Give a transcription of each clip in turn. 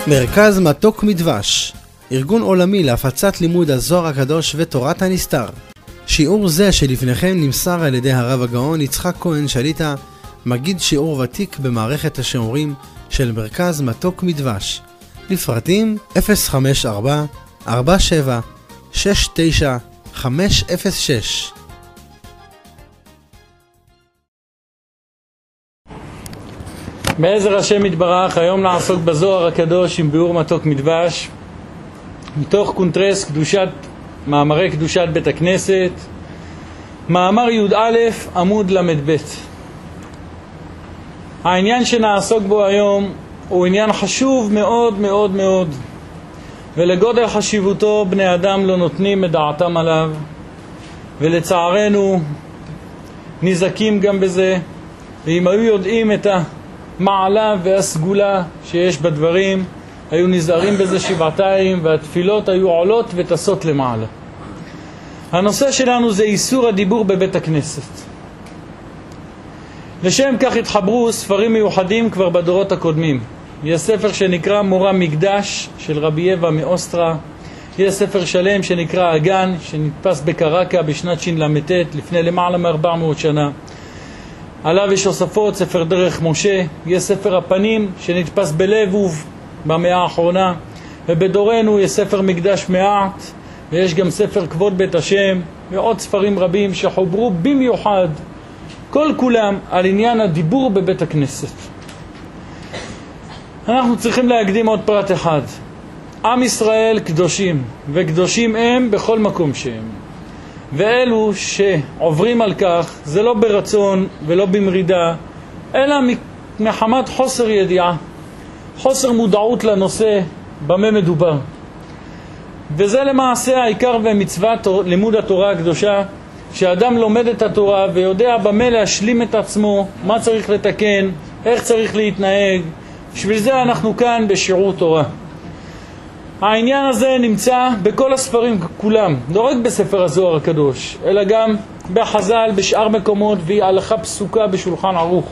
מרכז מתוק מדבש, ארגון עולמי להפצת לימוד הזוהר הקדוש ותורת הנסתר. שיעור זה שלפניכם נמסר על ידי הרב הגאון יצחק כהן שליטה, מגיד שיעור ותיק במערכת השיעורים של מרכז מתוק מדבש. לפרטים 054-47-69-506. בעזר השם יתברך, היום נעסוק בזוהר הקדוש עם ביאור מתוק מדבש מתוך קונטרס מאמרי קדושת בית הכנסת, מאמר י"א עמוד ל"ב. העניין שנעסוק בו היום הוא עניין חשוב מאוד מאוד מאוד, ולגודל חשיבותו בני אדם לא נותנים את דעתם עליו, ולצערנו נזקים גם בזה. ואם היו יודעים את המעלה והסגולה שיש בדברים, היו נזהרים בזה שבעתיים, והתפילות היו עולות וטסות למעלה. הנושא שלנו זה איסור הדיבור בבית הכנסת. לשם כך התחברו ספרים מיוחדים כבר בדורות הקודמים. יש ספר שנקרא מורה מקדש של רבי יבה מאוסטרה, יש ספר שלם שנקרא אגן שנתפס בקרקע בשנת ש"ל"ט לפני למעלה מ-400 שנה. עליו יש הוספות, ספר דרך משה, יש ספר הפנים שנתפס בלבוב במאה האחרונה, ובדורנו יש ספר מקדש מעט, ויש גם ספר כבוד בית השם ועוד ספרים רבים שחוברו במיוחד כל כולם על עניין הדיבור בבית הכנסת. אנחנו צריכים להקדים עוד פרט אחד. עם ישראל קדושים, וקדושים הם בכל מקום שהם. ואלו שעוברים על כך זה לא ברצון ולא במרידה, אלא מחמת חוסר ידיעה, חוסר מודעות לנושא במה מדובר. וזה למעשה העיקר ומצוות לימוד התורה הקדושה, שאדם לומד את התורה ויודע במה להשלים את עצמו, מה צריך לתקן, איך צריך להתנהג. בשביל זה אנחנו כאן בשיעור תורה. העניין הזה נמצא בכל הספרים כולם, לא רק בספר הזוהר הקדוש, אלא גם בחז"ל בשאר מקומות, והיא הלכה פסוקה בשולחן ערוך.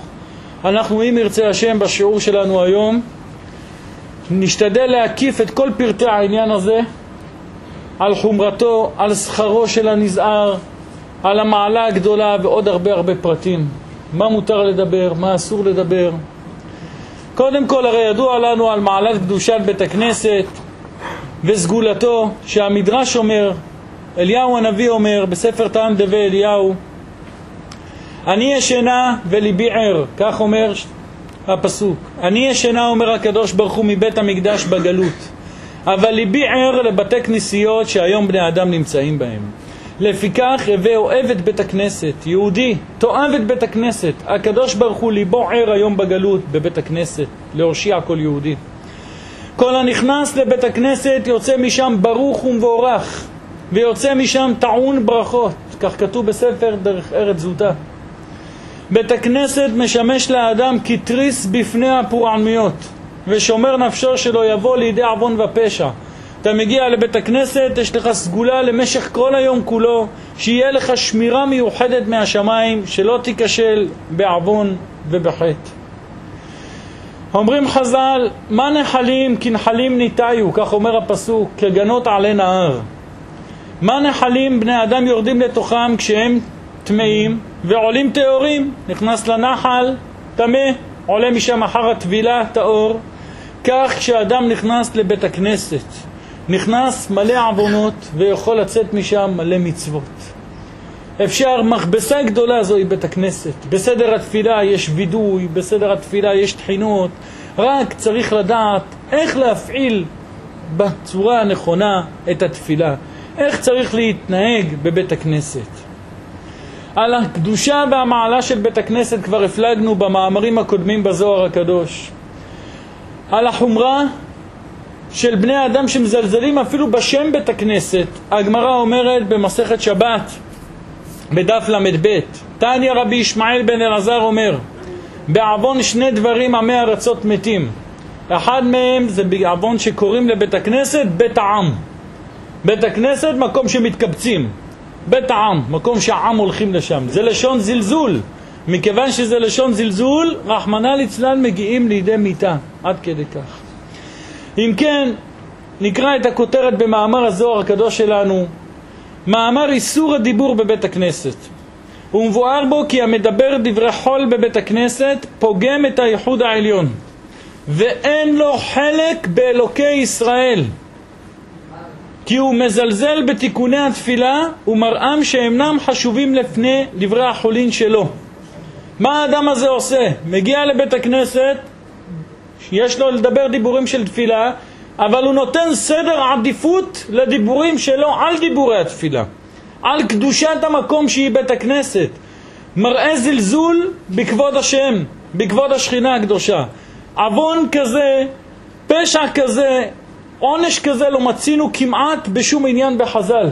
אנחנו, אם ירצה השם, בשיעור שלנו היום נשתדל להקיף את כל פרטי העניין הזה, על חומרתו, על שכרו של הנזהר, על המעלה הגדולה ועוד הרבה פרטים. מה מותר לדבר, מה אסור לדבר. קודם כל, הרי ידוע לנו על מעלת קדושת בית הכנסת וסגולתו, שהמדרש אומר, אליהו הנביא אומר בספר טעם דבי אליהו, אני ישנה וליבי ער, כך אומר הפסוק. אני ישנה, אומר הקדוש ברוך הוא, מבית המקדש בגלות, אבל ליבי ער לבתי כנסיות שהיום בני אדם נמצאים בהם. לפיכך הווה אוהב את בית הכנסת, יהודי תאהב את בית הכנסת. הקדוש ברוך הוא ליבו ער היום בגלות בבית הכנסת להושיע כל יהודי. כל הנכנס לבית הכנסת יוצא משם ברוך ומבורך, ויוצא משם טעון ברכות, כך כתוב בספר דרך ארץ זוטה. בית הכנסת משמש לאדם כתריס בפני הפורענויות, ושומר נפשו שלא יבוא לידי עוון ופשע. אתה מגיע לבית הכנסת, יש לך סגולה למשך כל היום כולו, שיהיה לך שמירה מיוחדת מהשמיים, שלא תיכשל בעוון ובחטא. אומרים חז"ל, מה נחלים כנחלים ניתאיו, כך אומר הפסוק, כגנות עלי נהר. מה נחלים? בני אדם יורדים לתוכם כשהם טמאים ועולים טהורים. נכנס לנחל טמא, עולה משם אחר הטבילה טהור. כך כשאדם נכנס לבית הכנסת, נכנס מלא עוונות ויכול לצאת משם מלא מצוות. אפשר, מכבסה גדולה זוהי בית הכנסת. בסדר התפילה יש וידוי, בסדר התפילה יש תחינות, רק צריך לדעת איך להפעיל בצורה הנכונה את התפילה, איך צריך להתנהג בבית הכנסת. על הקדושה והמעלה של בית הכנסת כבר הפלגנו במאמרים הקודמים בזוהר הקדוש. על החומרה של בני אדם שמזלזלים אפילו בשם בית הכנסת, הגמרא אומרת במסכת שבת בדף ל"ב, תניא רבי ישמעאל בן אלעזר אומר, בעוון שני דברים עמי ארצות מתים. אחד מהם זה בעוון שקוראים לבית הכנסת בית העם. בית הכנסת מקום שמתקבצים, בית העם מקום שהעם הולכים לשם. זה לשון זלזול, מכיוון שזה לשון זלזול, רחמנא ליצלן מגיעים לידי מיתה, עד כדי כך. אם כן, נקרא את הכותרת במאמר הזוהר הקדוש שלנו, מאמר איסור הדיבור בבית הכנסת. הוא מבואר בו כי המדבר דברי חול בבית הכנסת פוגם את הייחוד העליון, ואין לו חלק באלוקי ישראל, כי הוא מזלזל בתיקוני התפילה ומראם שאינם חשובים לפני דברי החולין שלו. מה האדם הזה עושה? מגיע לבית הכנסת, יש לו לדבר דיבורים של תפילה, אבל הוא נותן סדר עדיפות לדיבורים שלו על דיבורי התפילה, על קדושת המקום שהיא בית הכנסת. מראה זלזול בכבוד השם, בכבוד השכינה הקדושה. עוון כזה, פשע כזה, עונש כזה לא מצינו כמעט בשום עניין בחז"ל.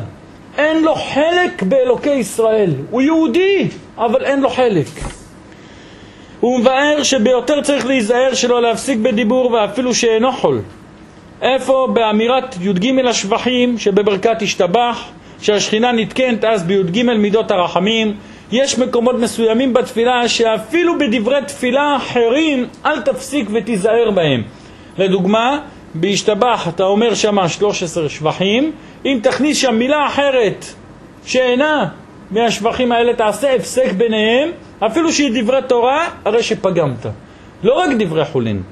אין לו חלק באלוקי ישראל. הוא יהודי, אבל אין לו חלק. הוא מבאר שביותר צריך להיזהר שלא להפסיק בדיבור ואפילו שאינו חול. איפה? באמירת י"ג השבחים שבברכת השתבח, שהשכינה נתקנת אז בי"ג מידות הרחמים. יש מקומות מסוימים בתפילה שאפילו בדברי תפילה אחרים אל תפסיק ותיזהר בהם. לדוגמה, בהשתבח אתה אומר שמה 13 שבחים, אם תכניס שם מילה אחרת שאינה מהשבחים האלה תעשה הפסק ביניהם, אפילו שהיא דברי תורה, הרי שפגמת. לא רק דברי חולין.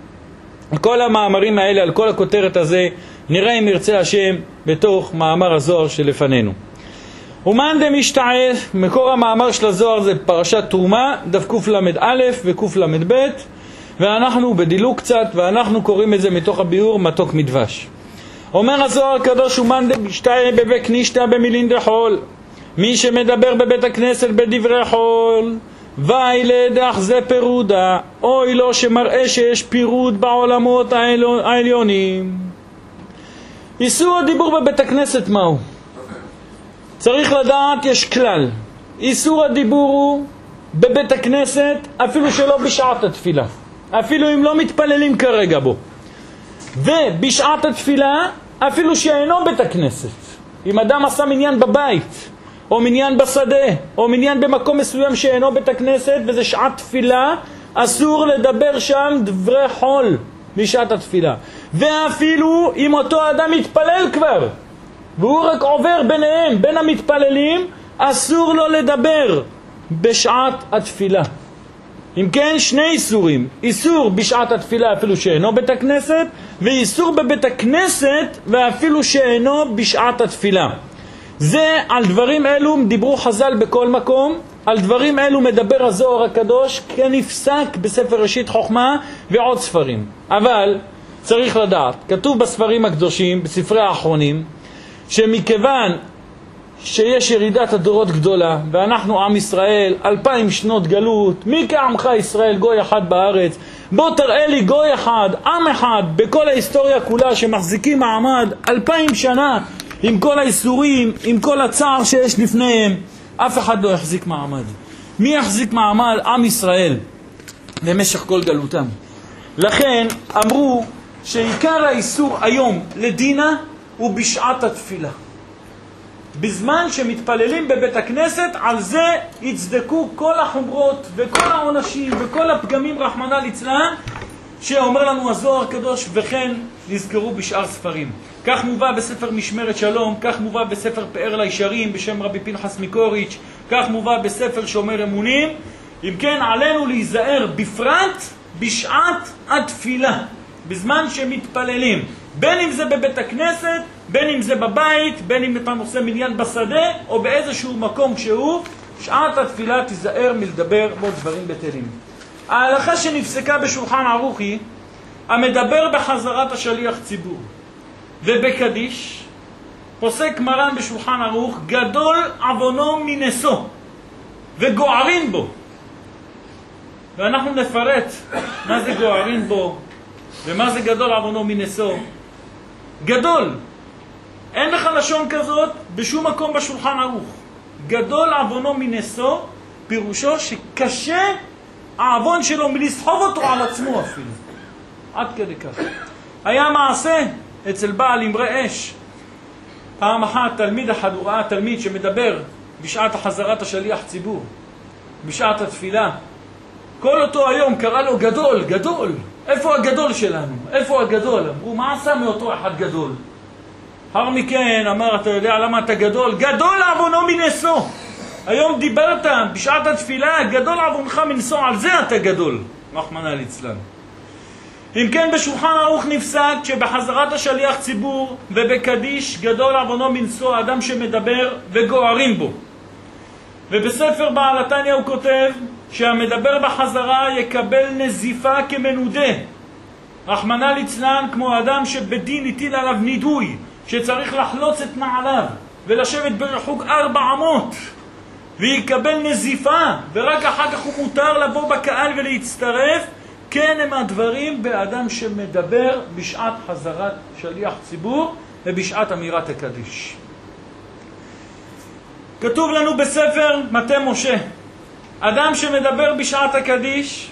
כל המאמרים האלה, על כל הכותרת הזה, נראה אם ירצה השם בתוך מאמר הזוהר שלפנינו. ומאן דמשתעל, מקור המאמר של הזוהר זה פרשת תרומה, דף קל"א וקל"ב, ואנחנו בדילוג קצת, ואנחנו קוראים את זה מתוך הביאור מתוק מדבש. אומר הזוהר הקדוש, ומאן דמשתעל בבית כנישתא במילין דחול, מי שמדבר בבית הכנסת בדברי חול, ואילד זה פירודה, אוי לו שמראה שיש פירוד בעולמות העליונים. איסור הדיבור בבית הכנסת מהו? צריך לדעת, יש כלל. איסור הדיבור הוא בבית הכנסת אפילו שלא בשעת התפילה, אפילו אם לא מתפללים כרגע בו, ובשעת התפילה אפילו שאינו בית הכנסת. אם אדם עשה מניין בבית או מניין בשדה או מניין במקום מסוים שאינו בית הכנסת וזה שעת תפילה, אסור לדבר שם דברי חול בשעת התפילה. ואפילו אם אותו אדם מתפלל כבר והוא רק עובר ביניהם, בין המתפללים, אסור לו לדבר בשעת התפילה. אם כן, שני איסורים: איסור בשעת התפילה אפילו שאינו בית הכנסת, ואיסור בבית הכנסת ואפילו שאינו בשעת התפילה. זה, על דברים אלו דיברו חז"ל בכל מקום, על דברים אלו מדבר הזוהר הקדוש כנפסק בספר ראשית חוכמה ועוד ספרים. אבל צריך לדעת, כתוב בספרים הקדושים, בספרי האחרונים, שמכיוון שיש ירידת הדורות גדולה, ואנחנו עם ישראל 2000 שנות גלות, מי כעמך ישראל גוי אחד בארץ, בוא תראה לי גוי אחד, עם אחד בכל ההיסטוריה כולה שמחזיקים מעמד 2000 שנה, עם כל האיסורים, עם כל הצער שיש לפניהם. אף אחד לא יחזיק מעמד. מי יחזיק מעמד? עם ישראל במשך כל גלותם. לכן אמרו שעיקר האיסור היום לדינה הוא בשעת התפילה. בזמן שמתפללים בבית הכנסת, על זה יצדקו כל החומרות וכל העונשים וכל הפגמים רחמנא ליצלן שאומר לנו הזוהר הקדוש, וכן נזכרו בשאר ספרים. כך מובא בספר משמרת שלום, כך מובא בספר פאר לישרים בשם רבי פנחס מקוריץ', כך מובא בספר שומר אמונים. אם כן, עלינו להיזהר בפרט בשעת התפילה, בזמן שמתפללים, בין אם זה בבית הכנסת, בין אם זה בבית, בין אם אתה עושה מניין בשדה או באיזשהו מקום שהוא, שעת התפילה תיזהר מלדבר בו דברים בטלים. ההלכה שנפסקה בשולחן ערוך היא המדבר בחזרת השליח ציבור ובקדיש, פוסק מרן בשולחן ערוך, גדול עוונו מנשוא וגוערים בו. ואנחנו נפרט מה זה גוערים בו ומה זה גדול עוונו מנשוא. גדול, אין לך לשון כזאת בשום מקום בשולחן ערוך. גדול עוונו מנשוא פירושו שקשה העוון שלו מלסחוב אותו על עצמו אפילו, עד כדי כך. היה מעשה אצל בעל אמרי אש. פעם אחת תלמיד אחד, הוא ראה תלמיד שמדבר בשעת החזרת השליח ציבור, בשעת התפילה, כל אותו היום קרא לו גדול, גדול. איפה הגדול שלנו? איפה הגדול? אמרו, מה עשה מאותו אחד גדול? אחר מכן אמר, אתה יודע למה אתה גדול? גדול עוונו מנשוא. היום דיברת בשעת התפילה, גדול עוונך מנשוא, על זה אתה גדול. רחמנא ליצלן. אם כן, בשולחן ערוך נפסק שבחזרת השליח ציבור ובקדיש גדול עוונו מנשוא, אדם שמדבר וגוערים בו. ובספר בעל התניא הוא כותב שהמדבר בחזרה יקבל נזיפה כמנודה. רחמנא ליצלן, כמו אדם שבדין הטיל עליו נידוי, שצריך לחלוץ את נעליו ולשבת ברחוק 4 אמות, ויקבל נזיפה, ורק אחר כך הוא מותר לבוא בקהל ולהצטרף. כן הם הדברים באדם שמדבר בשעת חזרת שליח ציבור ובשעת אמירת הקדיש. כתוב לנו בספר מטה משה, אדם שמדבר בשעת הקדיש,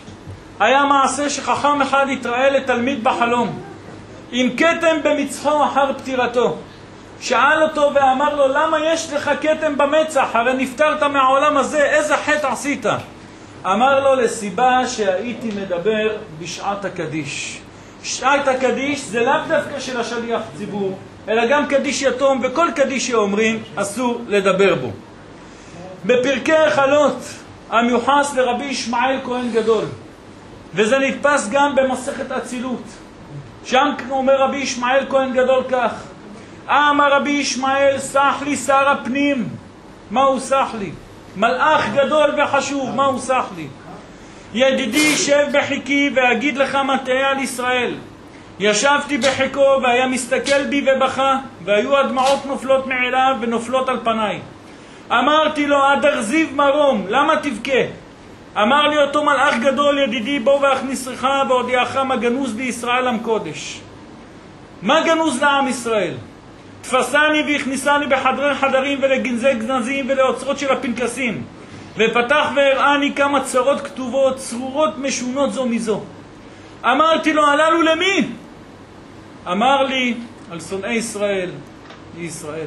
היה מעשה שחכם אחד התראה לתלמיד בחלום עם כתם במצחו אחר פטירתו. שאל אותו ואמר לו, למה יש לך כתם במצח? הרי נפטרת מהעולם הזה, איזה חטא עשית? אמר לו, לסיבה שהייתי מדבר בשעת הקדיש. שעת הקדיש זה לאו דווקא של השליח ציבור, אלא גם קדיש יתום, וכל קדיש שאומרים אסור לדבר בו. בפרקי החלות המיוחס לרבי ישמעאל כהן גדול, וזה נתפס גם במסכת אצילות. שם אומר רבי ישמעאל כהן גדול כך, אמר רבי ישמעאל, סח לי שר הפנים. מה הוא סח לי? מלאך גדול וחשוב, מה הוא סח לי? ידידי, שב בחיקי ואגיד לך מה תהיה על ישראל. ישבתי בחיקו והיה מסתכל בי ובכה, והיו הדמעות נופלות מעליו ונופלות על פניי. אמרתי לו, אדר זיו מרום, למה תבכה? אמר לי אותו מלאך גדול, ידידי, בוא ואכניסך והודיעך מה גנוז בישראל עם קודש. מה גנוז לעם ישראל? תפסני והכניסני בחדרי חדרים ולגנזי גנזים ולאוצרות של הפנקסים, ופתח והראני כמה צרות כתובות, צרורות משונות זו מזו. אמרתי לו, הללו למי? אמר לי, על שונאי ישראל, לישראל.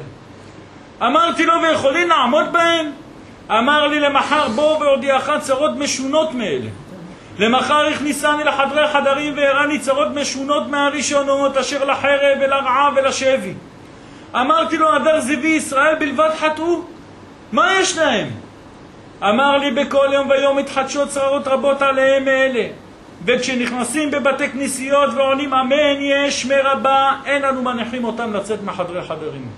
אמרתי לו, ויכולים לעמוד בהם? אמר לי, למחר בוא והודיעך צרות משונות מאלה. למחר הכניסני לחדרי חדרים והראני צרות משונות מהראשונות, אשר לחרב ולרעה ולשבי. אמרתי לו, הדר זיוי ישראל בלבד חטאו? מה יש להם? אמר לי, בכל יום ויום מתחדשות צרות רבות עליהם מאלה, וכשנכנסים בבתי כנסיות ועונים אמן יהיה שמי רבה, אין לנו מניחים אותם לצאת מחדרי חדרים.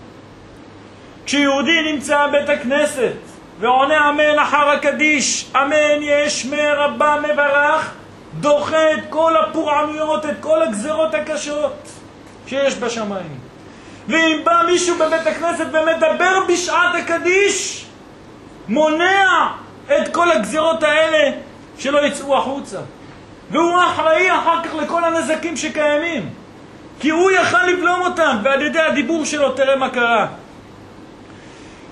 כשיהודי נמצא בית הכנסת ועונה אמן אחר הקדיש, אמן יהיה שמי רבה מברך, דוחה את כל הפורענויות, את כל הגזרות הקשות שיש בשמיים. ואם בא מישהו בבית הכנסת ומדבר בשעת הקדיש, מונע את כל הגזירות האלה שלא יצאו החוצה. והוא אחראי אחר כך לכל הנזקים שקיימים, כי הוא יכל לבלום אותם, ועל ידי הדיבור שלו תראה מה קרה.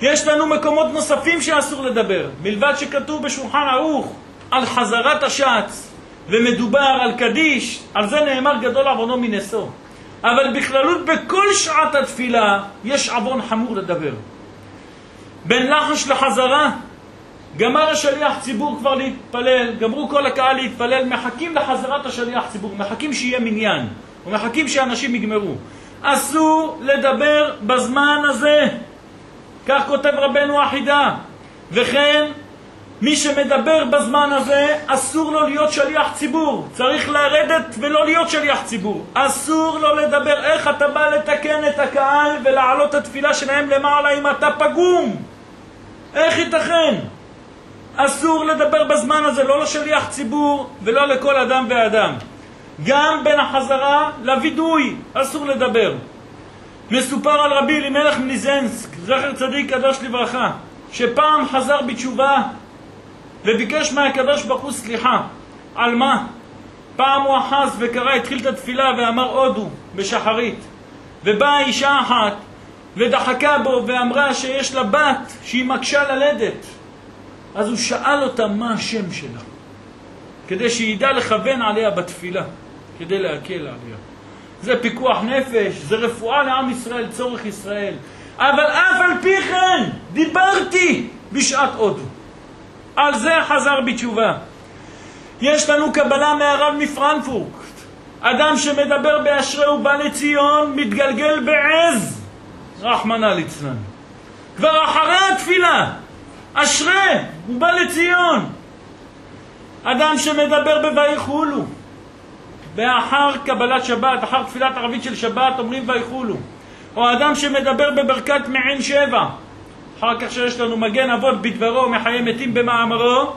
יש לנו מקומות נוספים שאסור לדבר, מלבד שכתוב בשולחן ערוך על חזרת השץ ומדובר על קדיש, על זה נאמר גדול עוונו מנשוא. אבל בכללות בכל שעת התפילה יש עוון חמור לדבר. בין לחש לחזרה, גמר השליח ציבור כבר להתפלל, גמרו כל הקהל להתפלל, מחכים לחזרת השליח ציבור, מחכים שיהיה מניין, ומחכים שאנשים יגמרו. אסור לדבר בזמן הזה, כך כותב רבנו אחידה. וכן, מי שמדבר בזמן הזה, אסור לו להיות שליח ציבור. צריך לרדת ולא להיות שליח ציבור. אסור לו לדבר. איך אתה בא לתקן את הקהל ולהעלות את התפילה שלהם למעלה אם אתה פגום? איך ייתכן? אסור לדבר בזמן הזה, לא לשליח ציבור ולא לכל אדם ואדם. גם בין החזרה לוידוי אסור לדבר. מסופר על רבי אלימלך מליזנסק, זכר צדיק קדוש לברכה, שפעם חזר בתשובה וביקש מהקדוש ברוך הוא סליחה. על מה? פעם הוא אחז וקרא, התחיל את התפילה ואמר הודו בשחרית, ובאה אישה אחת ודחקה בו ואמרה שיש לה בת שהיא מקשה ללדת. אז הוא שאל אותה מה השם שלה, כדי שידע לכוון עליה בתפילה, כדי להקל עליה. זה פיקוח נפש, זה רפואה לעם ישראל, צורך ישראל. אבל אף על פי כן דיברתי בשעת הודו. על זה חזר בתשובה. יש לנו קבלה מהרב מפרנקפורט. אדם שמדבר באשרי ובא לציון מתגלגל בעז, רחמנא ליצלן. כבר אחרי התפילה, אשרי ובא לציון. אדם שמדבר בויחולו, ואחר קבלת שבת, אחר תפילת ערבית של שבת אומרים ויחולו. או אדם שמדבר בברכת מעין שבע, אחר כך שיש לנו מגן אבות בדברו מחיי מתים במאמרו,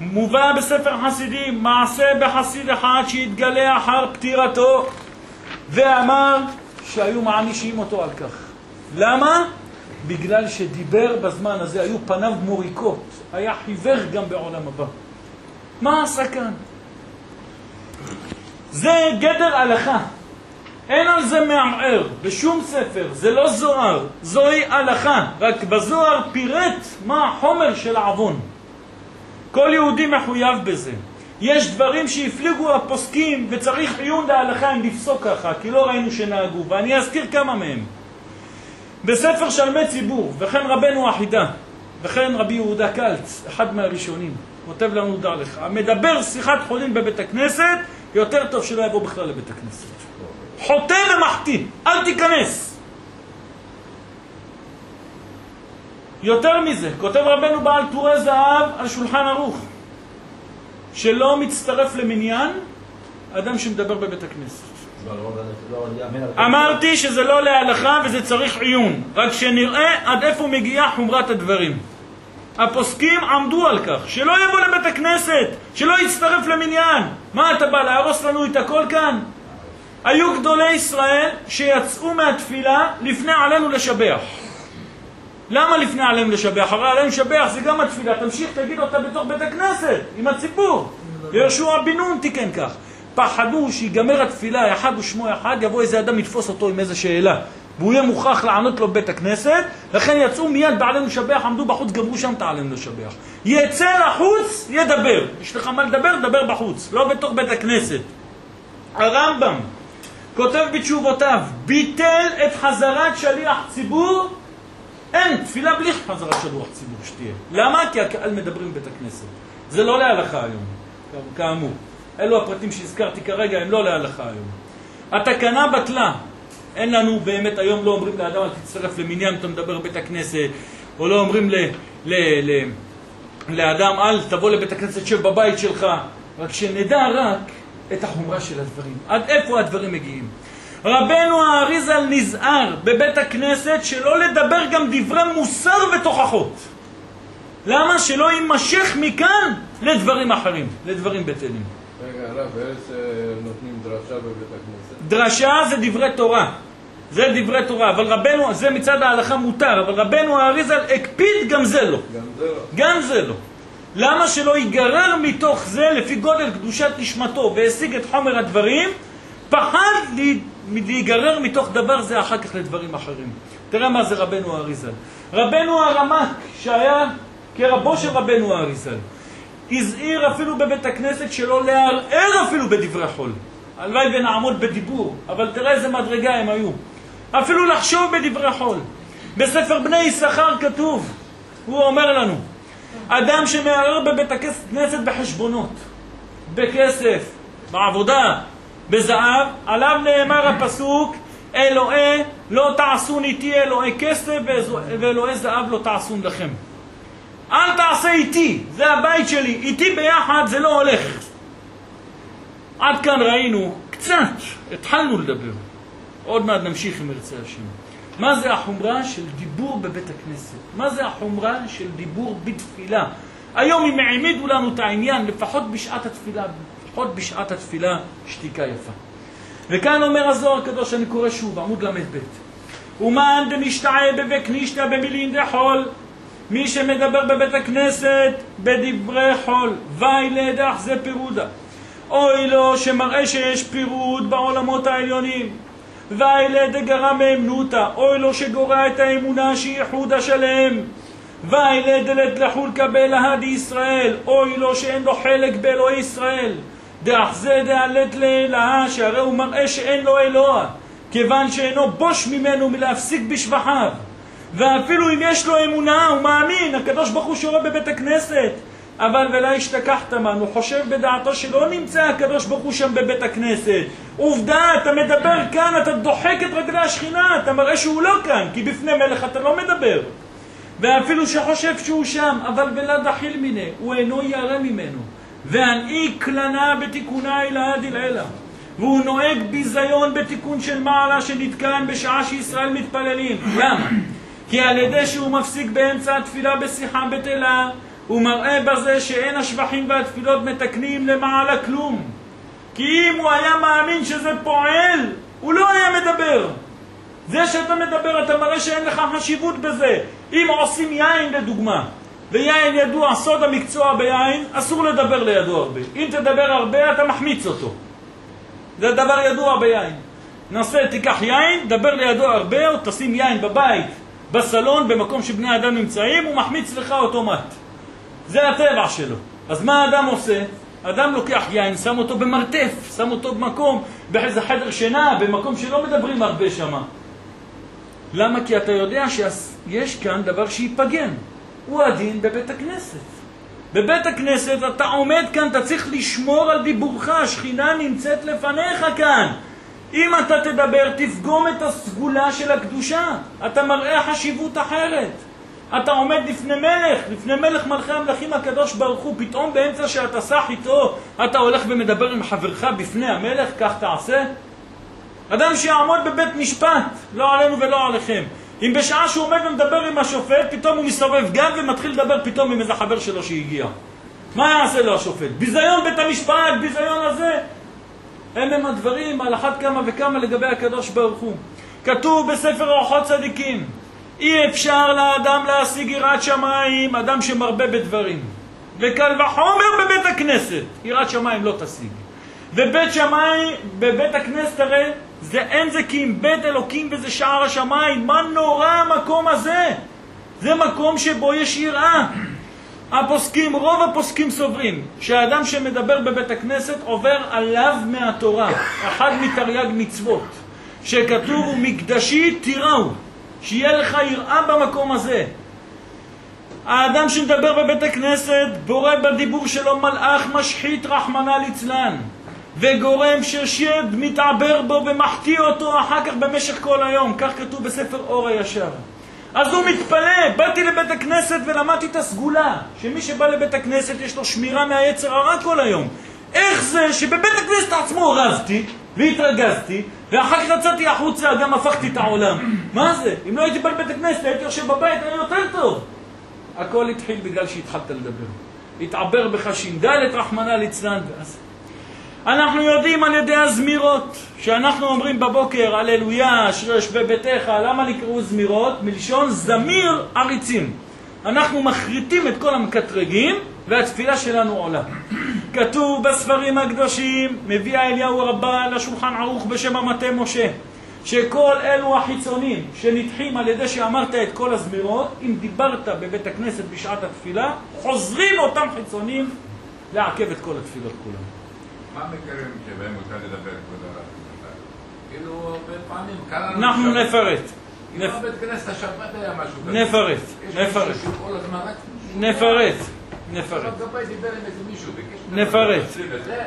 מובא בספר חסידים מעשה בחסיד אחד שהתגלה אחר פטירתו ואמר שהיו מענישים אותו על כך. למה? בגלל שדיבר בזמן הזה, היו פניו מוריקות, היה חיוור גם בעולם הבא. מה עשה כאן? זה גדר הלכה, אין על זה מערער בשום ספר, זה לא זוהר, זוהי הלכה. רק בזוהר פירט מה החומר של העוון. כל יהודי מחויב בזה. יש דברים שהפליגו הפוסקים וצריך עיון להלכה אם לפסוק ככה, כי לא ראינו שנהגו, ואני אזכיר כמה מהם. בספר שלמי ציבור, וכן רבנו החידה, וכן רבי יהודה קלץ, אחד מהראשונים, כותב לנו דע לך, המדבר שיחת חולין בבית הכנסת, יותר טוב שלא יבוא בכלל לבית הכנסת. חוטא ומחטיא, אל תיכנס. יותר מזה, כותב רבנו בעל טורי זהב על שולחן ערוך, שלא מצטרף למניין אדם שמדבר בבית הכנסת. אמרתי שזה לא להלכה וזה צריך עיון, רק שנראה עד איפה מגיעה חומרת הדברים. הפוסקים עמדו על כך שלא יבוא לבית הכנסת, שלא יצטרף למניין. מה אתה בא להרוס לנו את הכל כאן? היו גדולי ישראל שיצאו מהתפילה לפני עלינו לשבח. למה לפני עלינו לשבח? הרי עלינו לשבח זה גם התפילה, תמשיך תגיד אותה בתוך בית הכנסת עם הציבור. יהושע בן נון תיקן כך, פחדו שיגמר התפילה אחד ושמו אחד, יבוא איזה אדם יתפוס אותו עם איזה שאלה והוא יהיה מוכרח לענות לו בית הכנסת, לכן יצאו מיד בעלינו לשבח, עמדו בחוץ, גמרו שם תעלינו לשבח. יצא לחוץ, ידבר. יש לך מה לדבר? דבר בחוץ, לא בתוך בית הכנסת. הרמב"ם כותב בתשובותיו, ביטל את חזרת שליח ציבור. אין תפילה בלי חזרת שליח ציבור שתהיה. למה? כי הקהל מדברים בבית הכנסת. זה לא להלכה היום, כאמור. אלו הפרטים שהזכרתי כרגע, הם לא להלכה היום. התקנה בטלה. אין לנו באמת, היום לא אומרים לאדם אל תצטרף למניין, אתה מדבר בבית הכנסת, או לא אומרים לאדם אל תבוא לבית הכנסת של בבית שלך, רק שנדע רק את החומרה של הדברים. עד איפה הדברים מגיעים? רבנו האריזל נזהר בבית הכנסת שלא לדבר גם דברי מוסר ותוכחות. למה? שלא יימשך מכאן לדברים אחרים, לדברים בטלים. רגע, הרב, איך נותנים דרשה בבית הכנסת? דרשה זה דברי תורה. זה דברי תורה, אבל רבנו, זה מצד ההלכה מותר, אבל רבנו האריזל הקפיד גם זה לא. גם זה לא. גם זה לא. למה שלא ייגרר מתוך זה לפי גודל קדושת נשמתו והשיג את חומר הדברים, פחד להיגרר מתוך דבר זה אחר כך לדברים אחרים. תראה מה זה רבנו האריזל. רבנו הרמ"ק, שהיה כרבו של רבנו האריזל, הזהיר אפילו בבית הכנסת שלא לערער אפילו בדברי חול. הלוואי ונעמוד בדיבור, אבל תראה איזה מדרגה הם היו. אפילו לחשוב בדברי חול. בספר בני יששכר כתוב, הוא אומר לנו, אדם שמערער בבית הכנסת בחשבונות, בכסף, בעבודה, בזהב, עליו נאמר הפסוק, אלוהי לא תעשון איתי אלוהי כסף ואלוהי זהב לא תעשון לכם. אל תעשה איתי, זה הבית שלי, איתי ביחד זה לא הולך. עד כאן ראינו קצת, התחלנו לדבר. עוד מעט נמשיך עם ירצה השם. מה זה החומרה של דיבור בבית הכנסת? מה זה החומרה של דיבור בתפילה? היום אם העמידו לנו את העניין, לפחות בשעת התפילה, שתיקה יפה. וכאן אומר הזוהר הקדוש, אני קורא שוב, עמוד ל"ב. ומאן דמשתעה בבקנישתא במילין דחול, מי שמדבר בבית הכנסת בדברי חול, וילדך זה פירודה. אוי לו שמראה שיש פירוד בעולמות העליונים, וילד גרע מאמנותה, אוי לו שגורע את האמונה שהיא ייחוד השלם, וילד דלת לחול קבל להדי ישראל, אוי לו שאין לו חלק באלוהי ישראל, דאח זה דעלת לאלוה, שהרי הוא מראה שאין לו אלוה, כיוון שאינו בוש ממנו מלהפסיק בשבחיו. ואפילו אם יש לו אמונה, הוא מאמין, הקדוש ברוך הוא שורה בבית הכנסת, אבל ולא השתכחת מן, הוא חושב בדעתו שלא נמצא הקדוש ברוך הוא שם בבית הכנסת. עובדה, אתה מדבר כאן, אתה דוחק את רגלי השכינה, אתה מראה שהוא לא כאן, כי בפני מלך אתה לא מדבר. ואפילו שחושב שהוא שם, אבל ולא דחיל מיני, הוא אינו ירא ממנו. והנעיק לנה בתיקונה אלא עד אלילה. והוא נוהג ביזיון בתיקון של מעלה שנתקן בשעה שישראל מתפללים. למה? כי על ידי שהוא מפסיק באמצע התפילה בשיחה בטלה, הוא מראה בזה שאין השבחים והתפילות מתקנים למעלה כלום. כי אם הוא היה מאמין שזה פועל, הוא לא היה מדבר. זה שאתה מדבר, אתה מראה שאין לך חשיבות בזה. אם עושים יין לדוגמה, ויין ידוע, סוד המקצוע ביין, אסור לדבר לידו הרבה. אם תדבר הרבה, אתה מחמיץ אותו. זה דבר ידוע ביין. נסה, תיקח יין, דבר לידו הרבה, או תשים יין בבית, בסלון, במקום שבני אדם נמצאים, הוא מחמיץ לך אוטומט. זה הטבע שלו. אז מה האדם עושה? האדם לוקח יין, שם אותו במרתף, שם אותו במקום, באיזה חדר שינה, במקום שלא מדברים הרבה שמה. למה? כי אתה יודע שיש כאן דבר שיפגן. הוא הדין בבית הכנסת. בבית הכנסת אתה עומד כאן, אתה צריך לשמור על דיבורך, השכינה נמצאת לפניך כאן. אם אתה תדבר, תפגום את הסגולה של הקדושה. אתה מראה חשיבות אחרת. אתה עומד לפני מלך מלכי המלכים הקדוש ברוך הוא, פתאום באמצע שאתה סח איתו, אתה הולך ומדבר עם חברך בפני המלך, כך תעשה? אדם שיעמוד בבית משפט, לא עלינו ולא עליכם. אם בשעה שהוא עומד ומדבר עם השופט, פתאום הוא מסתובב גן ומתחיל לדבר פתאום עם איזה חבר שלו שהגיע. מה יעשה לו השופט? ביזיון בית המשפט, ביזיון הזה. הם הדברים על אחת כמה וכמה לגבי הקדוש ברוך הוא. כתוב בספר אורחות צדיקים, אי אפשר לאדם להשיג יראת שמיים, אדם שמרבה בדברים. וקל וחומר בבית הכנסת, יראת שמיים לא תשיג. בבית הכנסת הרי, אין זה כי אם בית אלוקים וזה שער השמיים. מה נורא המקום הזה? זה מקום שבו יש יראה. רוב הפוסקים סוברים שהאדם שמדבר בבית הכנסת עובר עליו מהתורה, אחד מתרי"ג מצוות, שכתוב ומקדשי תיראו, שיהיה לך יראה במקום הזה. האדם שמדבר בבית הכנסת בורא בדיבור שלו מלאך משחית רחמנא ליצלן, וגורם ששד מתעבר בו ומחטיא אותו אחר כך במשך כל היום. כך כתוב בספר אור הישר. אז הוא מתפלא, באתי לבית הכנסת ולמדתי את הסגולה, שמי שבא לבית הכנסת יש לו שמירה מהיצר הרע כל היום. איך זה שבבית הכנסת עצמו רזתי והתרגזתי, ואחר כך יצאתי החוצה, גם הפכתי את העולם? מה זה? אם לא הייתי בא לבית הכנסת, הייתי יושב בבית, היה יותר טוב. הכל התחיל בגלל שהתחלת לדבר. התעבר בך ש"ד רחמנא ליצלן. אנחנו יודעים על ידי הזמירות, שאנחנו אומרים בבוקר, הללויה, אשרי יושבי ביתך. למה נקראו זמירות? מלשון זמיר עריצים. אנחנו מחריטים את כל המקטרגים, והתפילה שלנו עולה. כתוב בספרים הקדושים, מביא אליהו רבה לשולחן ערוך בשם המטה משה, שכל אלו החיצונים שנדחים על ידי שאמרת את כל הזמירות, אם דיברת בבית הכנסת בשעת התפילה, חוזרים אותם חיצונים לעכב את כל התפילות כולם. מה מקרים שבהם מותר לדבר כבוד הרב? כאילו, בפעמים קרה... אנחנו נפרט. אם בבית כנסת השבת היה משהו כזה. נפרט.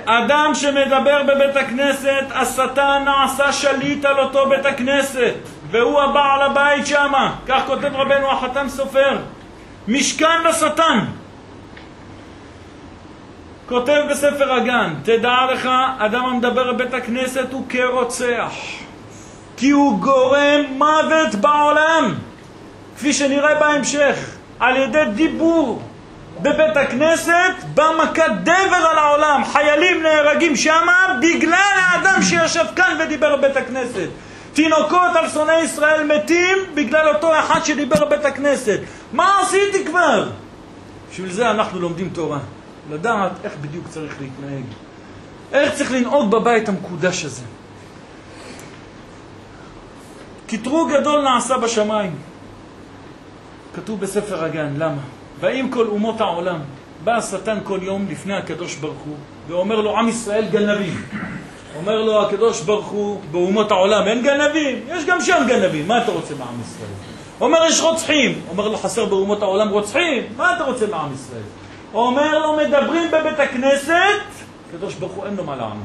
אדם שמדבר בבית הכנסת, השטן נעשה שליט על אותו בית הכנסת, והוא הבעל הבית שמה. כך כותב רבנו החתם סופר, משכן לשטן. כותב בספר הגן, תדע לך, אדם המדבר בבית הכנסת הוא כרוצח, כי הוא גורם מוות בעולם, כפי שנראה בהמשך, על ידי דיבור בבית הכנסת, במכת דבר על העולם. חיילים נהרגים שמה בגלל האדם שיושב כאן ודיבר בבית הכנסת. תינוקות על שונאי ישראל מתים בגלל אותו אחד שדיבר בבית הכנסת. מה עשיתי כבר? בשביל זה אנחנו לומדים תורה, לדעת איך בדיוק צריך להתנהג, איך צריך לנהוג בבית המקודש הזה. קטרוג גדול נעשה בשמיים, כתוב בספר הגן. למה? ואם כל אומות העולם, בא השטן כל יום לפני הקדוש ברוך הוא ואומר לו, עם ישראל גנבים. אומר לו הקדוש ברוך הוא, באומות העולם אין גנבים? יש גם שם גנבים, מה אתה רוצה מעם ישראל? אומר, יש רוצחים. אומר לו, חסר באומות העולם רוצחים? מה אתה רוצה מעם ישראל? אומר לו, מדברים בבית הכנסת, הקדוש ברוך הוא אין לו מה לענות.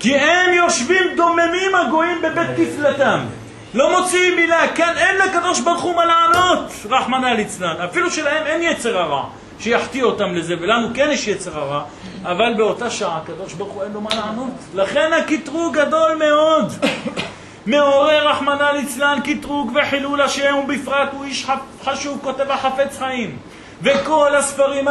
כי הם יושבים דוממים הגויים בבית תפלתם. לא מוציאים מילה, כאן אין לקדוש ברוך הוא מה לענות, רחמנא ליצלן. אפילו שלהם אין יצר הרע שיחטיא אותם לזה, ולנו כן יש יצר הרע, אבל באותה שעה הקדוש ברוך הוא אין לו מה לענות. לכן הקטרוג גדול מאוד. מעורר רחמנא ליצלן קטרוג וחילול השם, ובפרט הוא איש חשוב, כותב החפץ חיים. וכל הספרים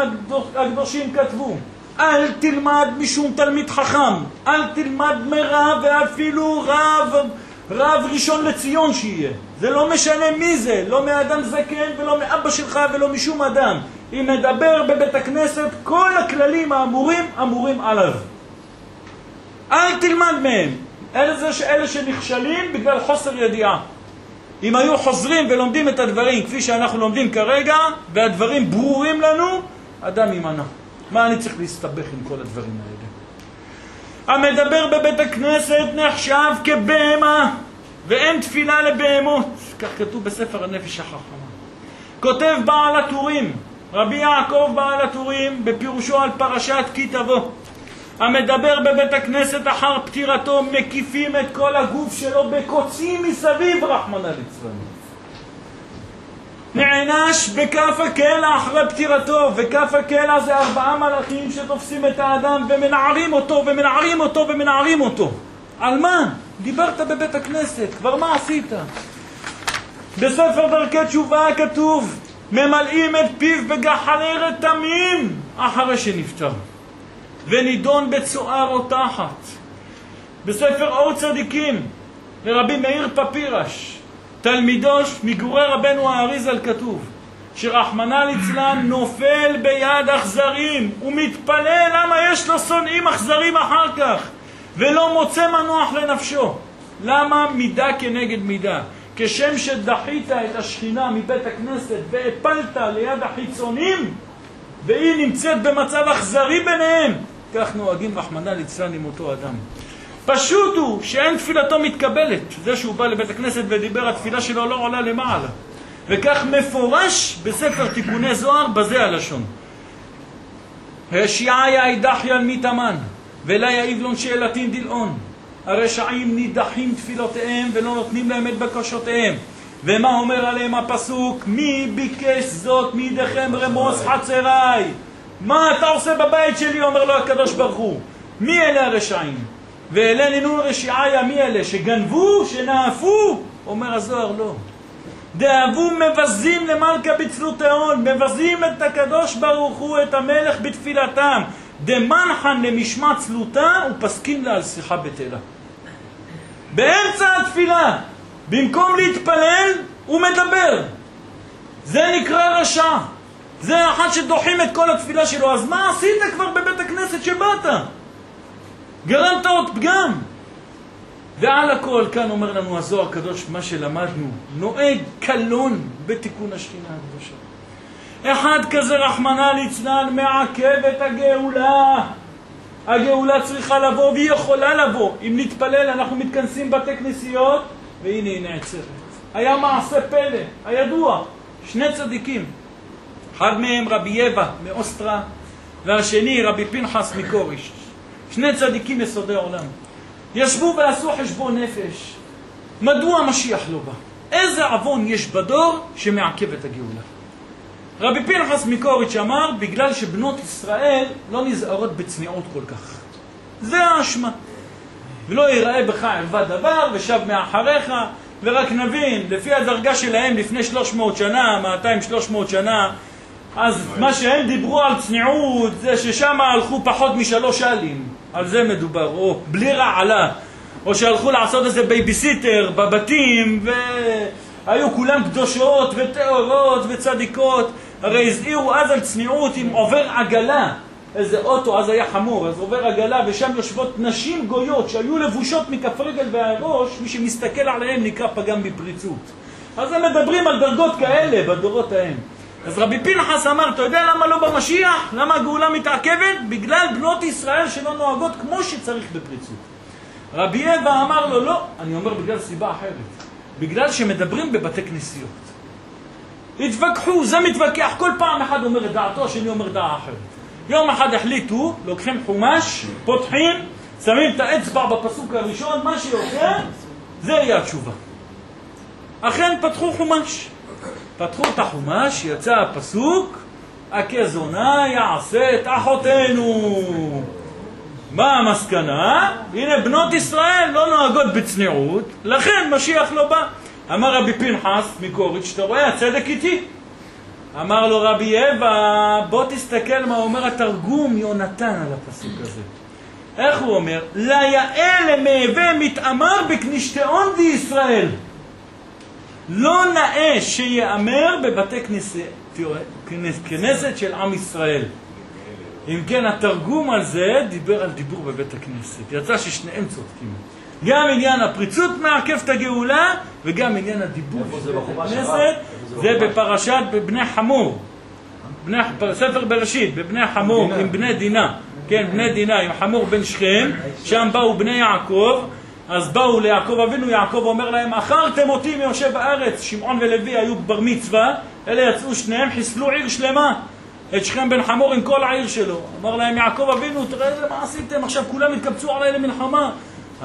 הקדושים כתבו, אל תלמד משום תלמיד חכם, אל תלמד מרב, ואפילו רב ראשון לציון שיהיה. זה לא משנה מי זה, לא מאדם זקן ולא מאבא שלך ולא משום אדם. אם מדבר בבית הכנסת, כל הכללים אמורים עליו. אל תלמד מהם. אלה שנכשלים בגלל חוסר ידיעה. אם היו חוזרים ולומדים את הדברים כפי שאנחנו לומדים כרגע, והדברים ברורים לנו, אדם יימנע. מה אני צריך להסתבך עם כל הדברים האלה? המדבר בבית הכנסת נחשב כבהמה, ואין תפילה לבהמות. כך כתוב בספר הנפש החכמה. כותב בעל הטורים, רבי יעקב בעל הטורים, בפירושו על פרשת כי תבוא. המדבר בבית הכנסת אחר פטירתו, מקיפים את כל הגוף שלו בקוצים מסביב, רחמנא ליצלן. נענש בכף הקלע אחרי פטירתו, וכף הקלע זה 4 מלאכים שתופסים את האדם ומנערים אותו ומנערים אותו ומנערים אותו. על מה? דיברת בבית הכנסת, כבר מה עשית? בספר דרכי תשובה כתוב, ממלאים את פיו בגחלי רתמים אחרי שנפטר, ונידון בצואה רותחת. בספר אור צדיקים לרבי מאיר פפירש, תלמידו מגורי רבנו האריזל, כתוב שרחמנא ליצלן נופל ביד אכזרים ומתפלל למה יש לו שונאים אכזרים אחר כך, ולא מוצא מנוח לנפשו. למה? מידה כנגד מידה. כשם שדחית את השכינה מבית הכנסת והפלת ליד החיצונים, והיא נמצאת במצב אכזרי ביניהם, כך נוהגים רחמנא ליצלן עם אותו אדם. פשוט הוא שאין תפילתו מתקבלת. זה שהוא בא לבית הכנסת ודיבר, התפילה שלו לא עולה למעלה. וכך מפורש בספר תיקוני זוהר בזה הלשון. השעיה ידחיין מתאמן, ולה יעיבלון שאלתין דילאון. הרשעים נידחים תפילותיהם ולא נותנים להם את בקשותיהם. ומה אומר עליהם הפסוק? מי ביקש זאת מידיכם רמוס חצריי? מה אתה עושה בבית שלי? אומר לו הקדוש ברוך הוא. מי אלה הרשעים? ואלה נינון רשעיה, מי אלה? שגנבו, שנאפו? אומר הזוהר לא. דאבו מבזים למלכה בצלותיון, מבזים את הקדוש ברוך הוא, את המלך בתפילתם. דמנחן למשמע צלותה ופסקים לה על שיחה בטלה. באמצע התפילה, במקום להתפלל, הוא מדבר. זה נקרא רשע. זה אחד שדוחים את כל התפילה שלו. אז מה עשית כבר בבית הכנסת שבאת? גרמת עוד פגם. ועל הכל, כאן אומר לנו הזוהר הקדוש, מה שלמדנו, נוהג קלון בתיקון השכינה הקדושה. אחד כזה רחמנא ליצלן מעכב את הגאולה. הגאולה צריכה לבוא והיא יכולה לבוא. אם נתפלל, אנחנו מתכנסים בתי כנסיות, והנה היא נעצרת. היה מעשה פלא, הידוע, 2 צדיקים. אחד מהם רבי יבה מאוסטרה, והשני רבי פנחס מקוריש. 2 צדיקים יסודי עולם. ישבו ועשו חשבון נפש. מדוע המשיח לא בא? איזה עוון יש בדור שמעכב את הגאולה? רבי פנחס מקוריץ' אמר, בגלל שבנות ישראל לא נזהרות בצניעות כל כך. זה האשמה. ולא ייראה בך ערווה דבר ושב מאחריך, ורק נבין, לפי הדרגה שלהם לפני 300 שנה, 200-300 שנה, אז מה שהם דיברו על צניעות זה ששם הלכו פחות מ3 שלים. על זה מדובר, או בלי רעלה, או שהלכו לעשות איזה בייביסיטר בבתים, והיו כולם קדושות וטהורות וצדיקות. הרי הזהירו אז על צניעות עם עובר עגלה, איזה אוטו, אז היה חמור, אז עובר עגלה, ושם יושבות נשים גויות שהיו לבושות מכף רגל והראש, מי שמסתכל עליהם נקרא פגם בפריצות. אז הם מדברים על דרגות כאלה בדורות ההם. אז רבי פנחס אמר, אתה יודע למה לא במשיח? למה הגאולה מתעכבת? בגלל בנות ישראל שלא נוהגות כמו שצריך בפריצות. רבי יבה אמר לו, לא, אני אומר בגלל סיבה אחרת. בגלל שמדברים בבתי כנסיות. התווכחו, זה מתווכח, כל פעם אחד אומר את דעתו, השני אומר דעה אחרת. יום אחד החליטו, לוקחים חומש, פותחים, שמים את האצבע בפסוק הראשון, מה שיוצא, זה יהיה התשובה. אכן פתחו חומש. פתחו את החומש, יצא הפסוק, הכזונה יעשה את אחותינו. מה המסקנה? הנה בנות ישראל לא נוהגות בצניעות, לכן משיח לא בא. אמר רבי פנחס מקוריץ', אתה רואה, הצדק איתי. אמר לו רבי אבא, בוא תסתכל מה אומר התרגום יונתן על הפסוק הזה. איך הוא אומר? לה יאה למהווה מתאמר בכנשתאון בישראל. לא נאה שיאמר בבתי כנסת של עם ישראל. אם כן, התרגום על זה דיבר על דיבור בבית הכנסת. יצא ששניהם צודקים. גם עניין הפריצות מעכב את הגאולה, וגם עניין הדיבור בבית הכנסת. זה בפרשת בבני חמור. ספר בראשית, בבני חמור עם בני דינה. כן, בני דינה עם חמור בן שכם. שם באו בני יעקב. אז באו ליעקב אבינו, יעקב אומר להם, אחרתם אותי מיושב בארץ. שמעון ולוי היו בר מצווה, אלה יצאו שניהם, חיסלו עיר שלמה. את שכם בן חמור עם כל העיר שלו. אמר להם יעקב אבינו, תראה מה עשיתם, עכשיו כולם התקבצו עליי למלחמה.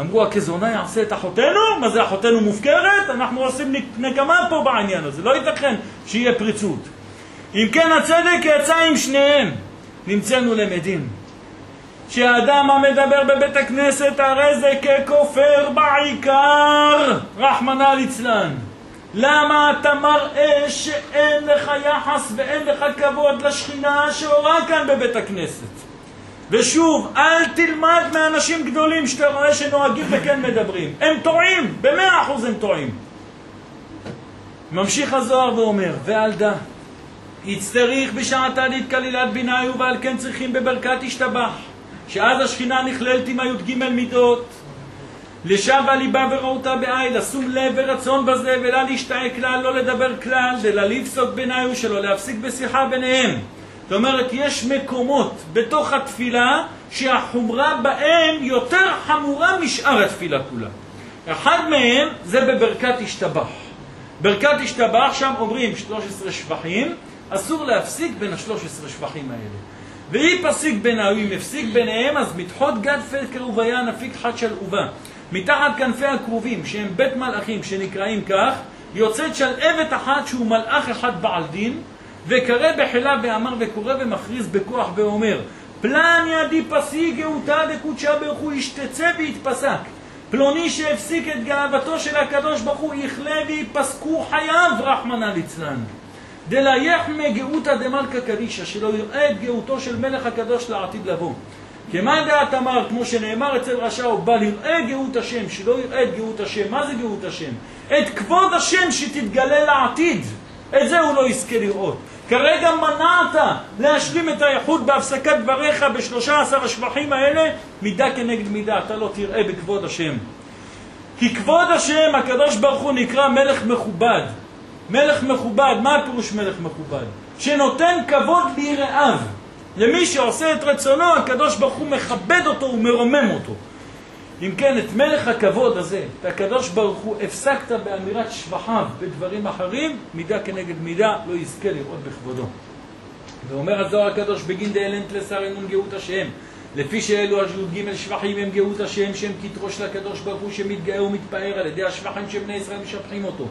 אמרו, הכזונה יעשה את אחותינו? מה זה, אחותינו מופקרת? אנחנו עושים נקמה פה בעניין הזה, לא ייתכן שיהיה פריצות. אם כן, הצדק יצא עם שניהם. נמצאנו למדים שהאדם המדבר בבית הכנסת הרי זה ככופר בעיקר, רחמנא ליצלן. למה אתה מראה שאין לך יחס ואין לך כבוד לשכינה שאורה כאן בבית הכנסת? ושוב, אל תלמד מאנשים גדולים שאתה רואה שנוהגים וכן מדברים. הם טועים, ב100% הם טועים. ממשיך הזוהר ואומר, ועל דה, יצטריך בשעתה להתקלילת ביניו, ועל כן צריכים בברכת השתבח, שאז השכינה נכללת עם הי"ג מידות, לשבה ליבה וראותה בעין, לשום לב ורצון בזה, ולא להשתעה כלל, לא לדבר כלל, ולא לפסוק ביניו, שלא להפסיק בשיחה ביניהם. זאת אומרת, יש מקומות בתוך התפילה שהחומרה בהם יותר חמורה משאר התפילה כולה. אחד מהם זה בברכת השתבח. ברכת השתבח, שם אומרים 13 שבחים, אסור להפסיק בין ה-13 שבחים האלה. ואי פסיק ביניהם, אם הפסיק ביניהם, אז מתחות גדפי קרוביה נפיק חד של עובה. מתחת כנפי הקרובים, שהם בית מלאכים שנקראים כך, יוצאת שלהבת אחת שהוא מלאך אחד בעל דין, וקרא בחילה ואמר וקורא ומכריז בכוח ואומר, פלן ידי פסי גאותה דקודשה ברוך הוא ישתצא ויתפסק. פלוני שהפסיק את גאוותו של הקדוש ברוך הוא יכלה ויפסקו חייו, רחמנא ליצלן. דלייך מגאותא דמלכא קדישא, שלא יראה את גאותו של מלך הקדוש לעתיד לבוא. כמה דעת אמר, כמו שנאמר אצל רשע, הוא בא לראה גאות השם, שלא יראה את גאות השם. מה זה גאות השם? את כבוד השם שתתגלה לעתיד. את זה הוא לא יזכה לראות. כרגע מנעת להשלים את האיחוד בהפסקת דבריך ב13 השבחים האלה, מידה כנגד מידה, אתה לא תראה בכבוד השם. כי כבוד השם, הקדוש ברוך הוא נקרא מלך מכובד. מלך מכובד, מה הפירוש מלך מכובד? שנותן כבוד ליראיו. למי שעושה את רצונו, הקדוש ברוך הוא מכבד אותו ומרומם אותו. אם כן, את מלך הכבוד הזה, את הקדוש ברוך הוא הפסקת באמירת שבחיו בדברים אחרים, מידה כנגד מידה לא יזכה לראות בכבודו. ואומר הזוהר הקדוש בגין דאלנט לשר אמון גאות השם, לפי שאלו י"ג שבחים הם גאות השם, שהם כתרו של הקדוש ברוך הוא שמתגאה ומתפאר על ידי השבחים שבני ישראל משבחים אותו,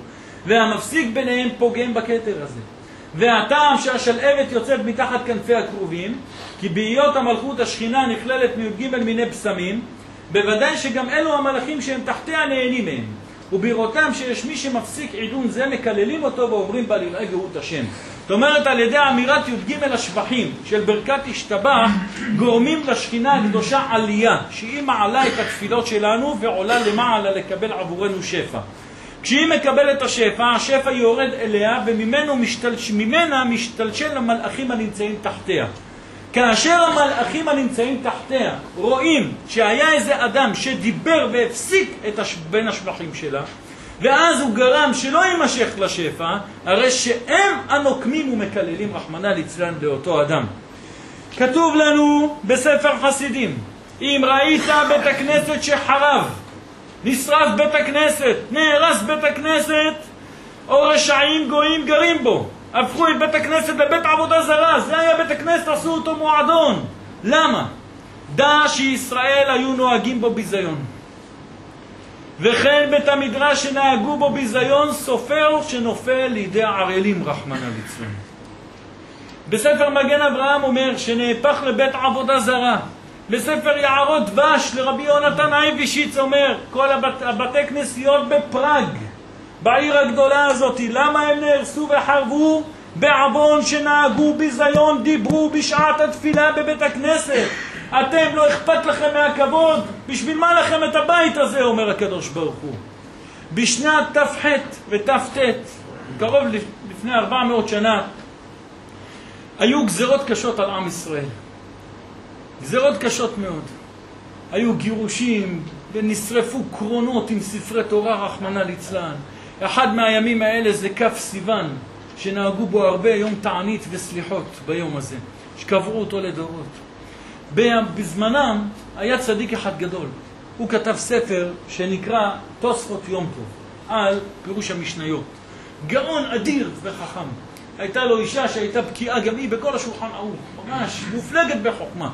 והמפסיק ביניהם פוגם בכתר הזה. והטעם שהשלהבת יוצאת מתחת כנפי הקרובים, כי בהיות המלכות השכינה נכללת מי"ג מיני פסמים, בוודאי שגם אלו המלאכים שהם תחתיה נהנים מהם. ובראותם שיש מי שמפסיק עידון זה, מקללים אותו ואומרים בה לראה גאות השם. זאת אומרת, על ידי אמירת י"ג השבחים של ברכת השתבח, גורמים לשכינה הקדושה עלייה, שהיא מעלה את התפילות שלנו ועולה למעלה לקבל עבורנו שפע. כשהיא מקבלת השפע, השפע יורד אליה וממנה משתלשל למלאכים הנמצאים תחתיה. כאשר המלאכים הנמצאים תחתיה רואים שהיה איזה אדם שדיבר והפסיק בין השבחים שלה, ואז הוא גרם שלא יימשך לשפע, הרי שהם הנוקמים ומקללים רחמנא ליצלן לאותו אדם. כתוב לנו בספר חסידים, אם ראית בית הכנסת שחרב, נשרף בית הכנסת, נהרס בית הכנסת, או רשעים גויים גרים בו, הפכו את בית הכנסת לבית עבודה זרה. זה היה בית הכנסת, עשו אותו מועדון. למה? דע שישראל היו נוהגים בו ביזיון. וכן בית המדרש שנהגו בו ביזיון, סופר שנופל לידי ערלים רחמנא ליצלן. בספר מגן אברהם אומר שנהפך לבית עבודה זרה. בספר יערות דבש לרבי יונתן אייבשיץ אומר כל הבתי כנסיות בפראג, בעיר הגדולה הזאת, למה הם נהרסו וחרבו? בעוון שנהגו ביזיון, דיברו בשעת התפילה בבית הכנסת. אתם לא אכפת לכם מהכבוד, בשביל מה לכם את הבית הזה, אומר הקדוש ברוך הוא. בשנת ת"ח ות"ט, קרוב לפני 400 שנה, היו גזרות קשות על עם ישראל. גזרות קשות מאוד. היו גירושים ונשרפו קרונות עם ספרי תורה רחמנא ליצלן. אחד מהימים האלה זה כ' סיוון, שנהגו בו הרבה, יום תענית וסליחות ביום הזה, שקבעו אותו לדורות. בזמנם היה צדיק אחד גדול. הוא כתב ספר שנקרא תוספות יום טוב, על פירוש המשניות. גאון אדיר וחכם. הייתה לו אישה שהייתה בקיאה גם היא בכל השולחן ערוך, ממש מופלגת בחוכמה.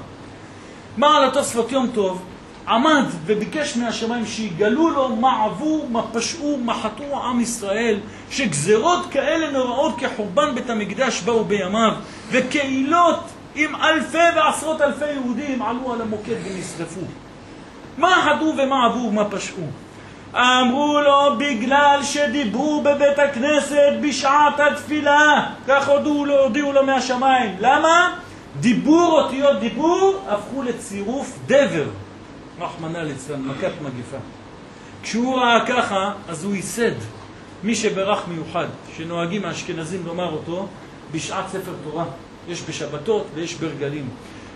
מה על התוספות יום טוב? עמד וביקש מהשמיים שיגלו לו מה עבו, מה פשעו, מה חטאו עם ישראל, שגזרות כאלה נוראות כחורבן בית המקדש באו בימיו, וקהילות עם אלפי ועשרות אלפי יהודים עלו על המוקד ונשרפו. מה חטאו ומה עבו ומה פשעו? אמרו לו בגלל שדיברו בבית הכנסת בשעת התפילה, כך הודיעו לו מהשמיים. למה? דיבור, אותיות דיבור, הפכו לצירוף דבר. רחמנא ליצלן, מכת מגיפה. כשהוא ראה ככה, אז הוא ייסד מי שברך מיוחד, שנוהגים האשכנזים לומר אותו בשעת ספר תורה. יש בשבתות ויש ברגלים.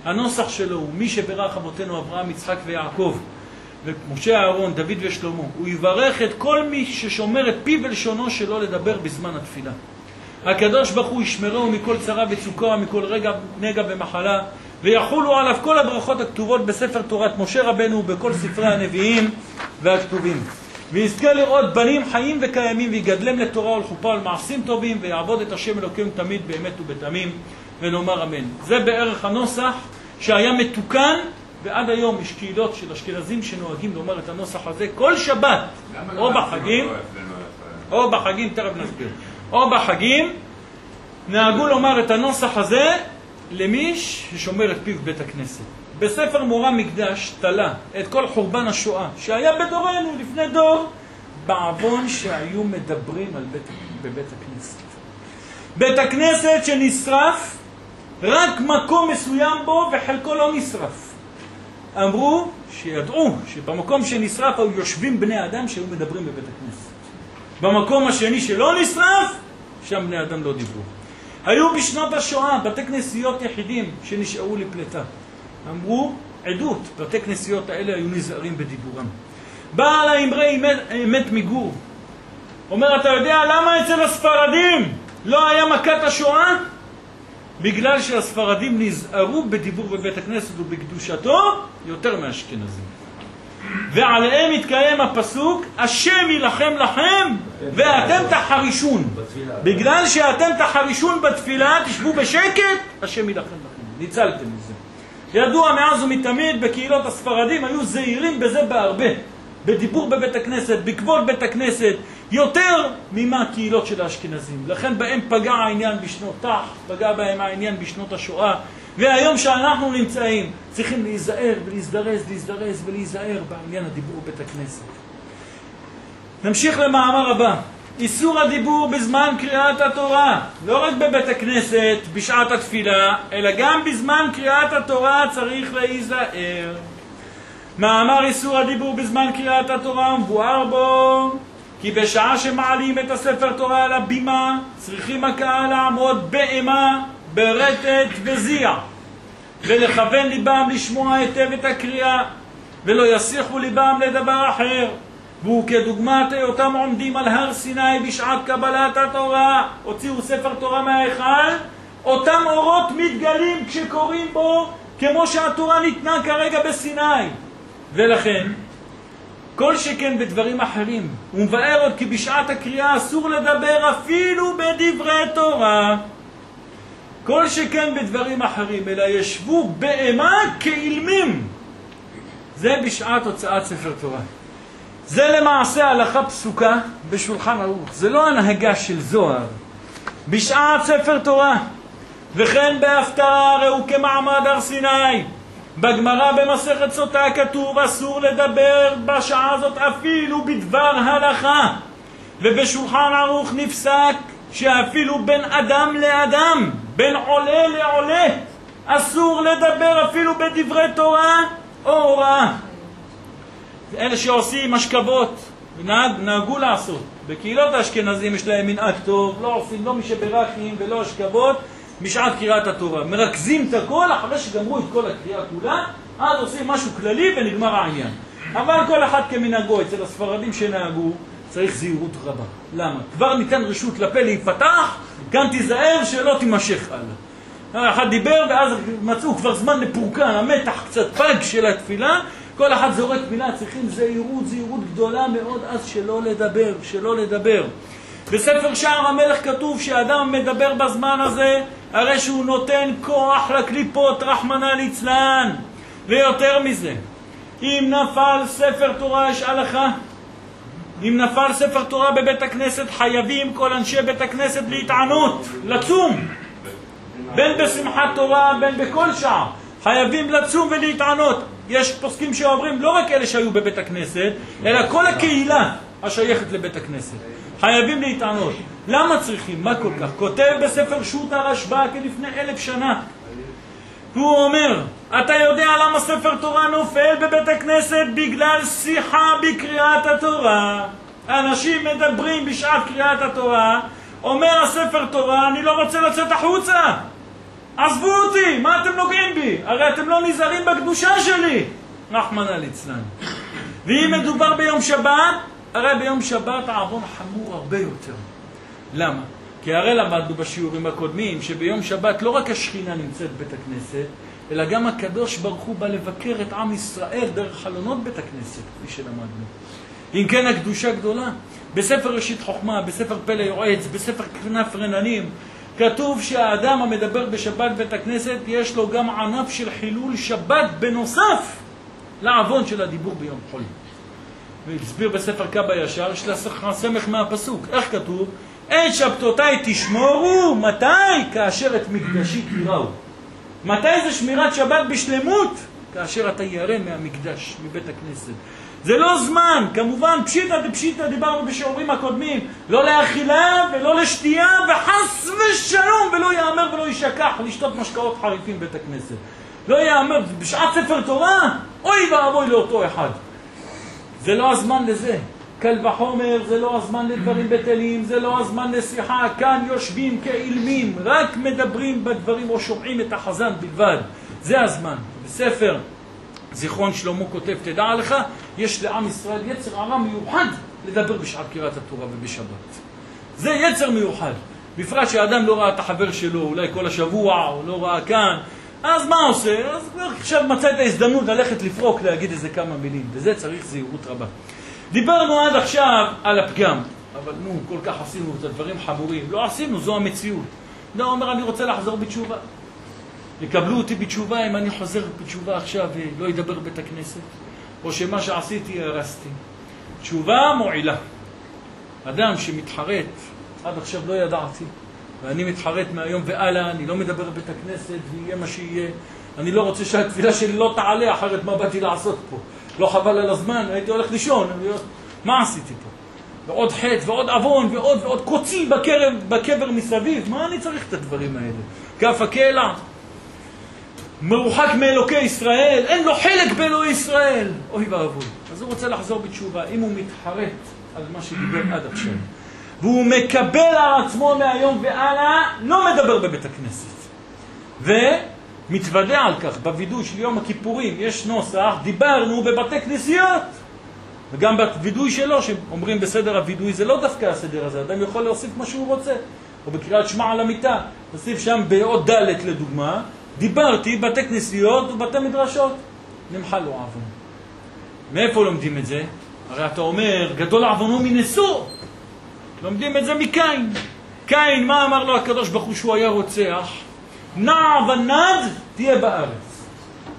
הנוסח שלו הוא מי שברך אבותינו אברהם, יצחק ויעקב, ומשה אהרון, דוד ושלמה. הוא יברך את כל מי ששומר את פיו ולשונו שלו לדבר בזמן התפילה. הקדוש ברוך הוא ישמרו מכל צרה וצוקה, מכל רגע נגע ומחלה, ויחולו עליו כל הברכות הכתובות בספר תורת משה רבנו ובכל ספרי הנביאים והכתובים. ויזכה לראות בנים חיים וקיימים, ויגדלם לתורה ולחופה ולמעשים טובים, ויעבוד את השם אלוקים תמיד באמת ובתמים, ונאמר אמן. זה בערך הנוסח שהיה מתוקן, ועד היום יש קהילות של אשכנזים שנוהגים לומר את הנוסח הזה כל שבת, או בחגים, תכף נסביר, או בחגים, נהגו לומר את הנוסח הזה למי ששומר את פיו בית הכנסת. בספר מורה מקדש תלה את כל חורבן השואה שהיה בדורנו לפני דור, בעוון שהיו מדברים על בבית הכנסת. בית הכנסת שנשרף, רק מקום מסוים בו וחלקו לא נשרף. אמרו שידעו שבמקום שנשרף היו יושבים בני אדם שהיו מדברים בבית הכנסת. במקום השני שלא נשרף, שם בני אדם לא דיברו. היו בשנות השואה בתי כנסיות יחידים שנשארו לפלטה. אמרו עדות, בתי כנסיות האלה היו נזהרים בדיבורם. בעל האמרי אמת מגור. אומר, אתה יודע למה אצל הספרדים לא היה מכת השואה? בגלל שהספרדים נזהרו בדיבור בבית הכנסת ובקדושתו יותר מהאשכנזים. ועליהם מתקיים הפסוק, השם ילחם לכם ואתם תחרישון. בגלל שאתם תחרישון בתפילה, תשבו בשקט, השם ילחם לכם. ניצלתם מזה. ידוע מאז ומתמיד בקהילות הספרדים היו זהירים בזה בהרבה. בדיבור בבית הכנסת, בכבוד בית הכנסת, יותר ממה קהילות של האשכנזים. לכן בהם פגע העניין בשנות תח, פגע בהם העניין בשנות השואה. והיום שאנחנו נמצאים, צריכים להיזהר ולהזדרז ולהיזהר בעניין הדיבור בבית הכנסת. נמשיך למאמר הבא. איסור הדיבור בזמן קריאת התורה, לא רק בבית הכנסת בשעת התפילה, אלא גם בזמן קריאת התורה צריך להיזהר. מאמר איסור הדיבור בזמן קריאת התורה מבואר בו כי בשעה שמעלים את הספר תורה על הבימה, צריכים הקהל לעמוד באימה, ברטט וזיע, ולכוון ליבם לשמוע היטב את הקריאה, ולא יסיחו ליבם לדבר אחר. והוא כדוגמת אותם עומדים על הר סיני בשעת קבלת התורה, הוציאו ספר תורה מההיכל, אותם אורות מתגלים כשקוראים בו, כמו שהתורה ניתנה כרגע בסיני. ולכן כל שכן בדברים אחרים. הוא מבאר עוד כי בשעת הקריאה אסור לדבר אפילו בדברי תורה. כל שכן בדברים אחרים, אלא ישבו באימה כאילמים. זה בשעת הוצאת ספר תורה. זה למעשה הלכה פסוקה בשולחן ערוך. זה לא הנהגה של זוהר. בשעת ספר תורה. וכן בהפטרה ראו כמעמד הר סיני. בגמרא במסכת סוטה כתוב אסור לדבר בשעה הזאת אפילו בדבר הלכה. ובשולחן ערוך נפסק שאפילו בין אדם לאדם, בין עולה לעולה, אסור לדבר אפילו בדברי תורה או הוראה. אלה שעושים משכבות, נהגו לעשות. בקהילות האשכנזים יש להם מנהג טוב, לא עושים לא משברכים ולא השכבות בשעת קריאת התורה. מרכזים את הכל אחרי שגמרו את כל הקריאה כולה, אז עושים משהו כללי ונגמר העניין. אבל כל אחד כמנהגו, אצל הספרדים שנהגו, צריך זהירות רבה. למה? כבר ניתן רשות לפה להיפתח, כאן תיזהר שלא תימשך הלאה. אחד דיבר ואז מצאו כבר זמן לפורקן, המתח קצת פג של התפילה, כל אחד זורק מילה, צריכים זהירות גדולה מאוד אז שלא לדבר. בספר שער המלך כתוב שהאדם מדבר בזמן הזה, הרי שהוא נותן כוח לקליפות רחמנא ליצלן. ויותר מזה, אם נפל ספר תורה יש הלכה. אם נפל ספר תורה בבית הכנסת, חייבים כל אנשי בית הכנסת להתענות, לצום. בין בשמחת תורה, בין בכל שעה. חייבים לצום ולהתענות. יש פוסקים שאומרים, לא רק אלה שהיו בבית הכנסת, אלא כל הקהילה השייכת לבית הכנסת. חייבים להתענות. למה צריכים? מה כל כך? כותב בספר שו"ת הרשב"א כלפני 1000 שנה. הוא אומר, אתה יודע למה ספר תורה נופל בבית הכנסת? בגלל שיחה בקריאת התורה. אנשים מדברים בשעת קריאת התורה, אומר הספר תורה, אני לא רוצה לצאת החוצה. עזבו אותי, מה אתם נוגעים בי? הרי אתם לא נזהרים בקדושה שלי. רחמנא ליצלן. ואם מדובר ביום שבת, הרי ביום שבת העוון חמור הרבה יותר. למה? כי הרי למדנו בשיעורים הקודמים שביום שבת לא רק השכינה נמצאת בית הכנסת, אלא גם הקדוש ברוך הוא בא לבקר את עם ישראל דרך חלונות בית הכנסת, כפי שלמדנו. אם כן הקדושה גדולה, בספר ראשית חוכמה, בספר פלא יועץ, בספר כנף רננים, כתוב שהאדם המדבר בשבת בית הכנסת יש לו גם ענף של חילול שבת בנוסף לעוון של הדיבור ביום חול. והסביר בספר קבא ישר, יש לה סמך מהפסוק. איך כתוב? את שבתותיי תשמורו, מתי? כאשר את מקדשי תיראו. מתי זה שמירת שבת בשלמות? כאשר אתה ירא מהמקדש, מבית הכנסת. זה לא זמן, כמובן, פשיטה דיברנו בשיעורים הקודמים, לא לאכילה ולא לשתייה וחס ושלום, ולא יאמר ולא ישכח לשתות משקאות חריפים בית הכנסת. לא יאמר, בשעת ספר תורה, אוי ואבוי לאותו אחד. זה לא הזמן לזה. קל וחומר, זה לא הזמן לדברים בטלים, זה לא הזמן לשיחה, כאן יושבים כאילמים, רק מדברים בדברים או שומעים את החזן בלבד. זה הזמן. בספר זיכרון שלמה כותב, תדע לך, יש לעם ישראל יצר הרע מיוחד לדבר בשעת קריאת התורה ובשבת. זה יצר מיוחד. בפרט שהאדם לא ראה את החבר שלו, אולי כל השבוע, או לא ראה כאן, אז מה עושה? אז עכשיו מצא את ההזדמנות ללכת לפרוק, להגיד איזה כמה מילים, וזה צריך זהירות רבה. דיברנו עד עכשיו על הפגם, אבל כל כך עשינו את הדברים חמורים. לא עשינו, זו המציאות. לא אומר, אני רוצה לחזור בתשובה. יקבלו אותי בתשובה אם אני חוזר בתשובה עכשיו ולא ידבר בית הכנסת, או שמה שעשיתי הרסתי. תשובה מועילה. אדם שמתחרט, עד עכשיו לא ידעתי, ואני מתחרט מהיום והלאה, אני לא מדבר בבית הכנסת ויהיה מה שיהיה. אני לא רוצה שהתפילה שלי לא תעלה, אחרת מה באתי לעשות פה? לא חבל על הזמן, הייתי הולך לישון. מה עשיתי פה? ועוד חטא ועוד עוון ועוד קוצי בקבר מסביב. מה אני צריך את הדברים האלה? כף הקלע. מרוחק מאלוקי ישראל, אין לו חלק באלוהי ישראל. אוי ואבוי. אז הוא רוצה לחזור בתשובה. אם הוא מתחרט על מה שדיבר עד עכשיו, והוא מקבל על עצמו מהיום והלאה, לא מדבר בבית הכנסת. ומתוודע על כך בווידוי של יום הכיפורים. יש נוסח, דיברנו בבתי כנסיות. וגם בווידוי שלו, שאומרים בסדר הווידוי, זה לא דווקא הסדר הזה. אדם יכול להוסיף מה שהוא רוצה. או בקריאת שמע על המיטה. נוסיף שם בעוד ד' לדוגמה, דיברתי בתי כנסיות ובתי מדרשות. נמחל לו עוון. מאיפה לומדים את זה? הרי אתה אומר, גדול עוונו מנשוא. לומדים את זה מקין. קין, מה אמר לו הקדוש ברוך הוא שהוא היה רוצח? נע ונד תהיה בארץ.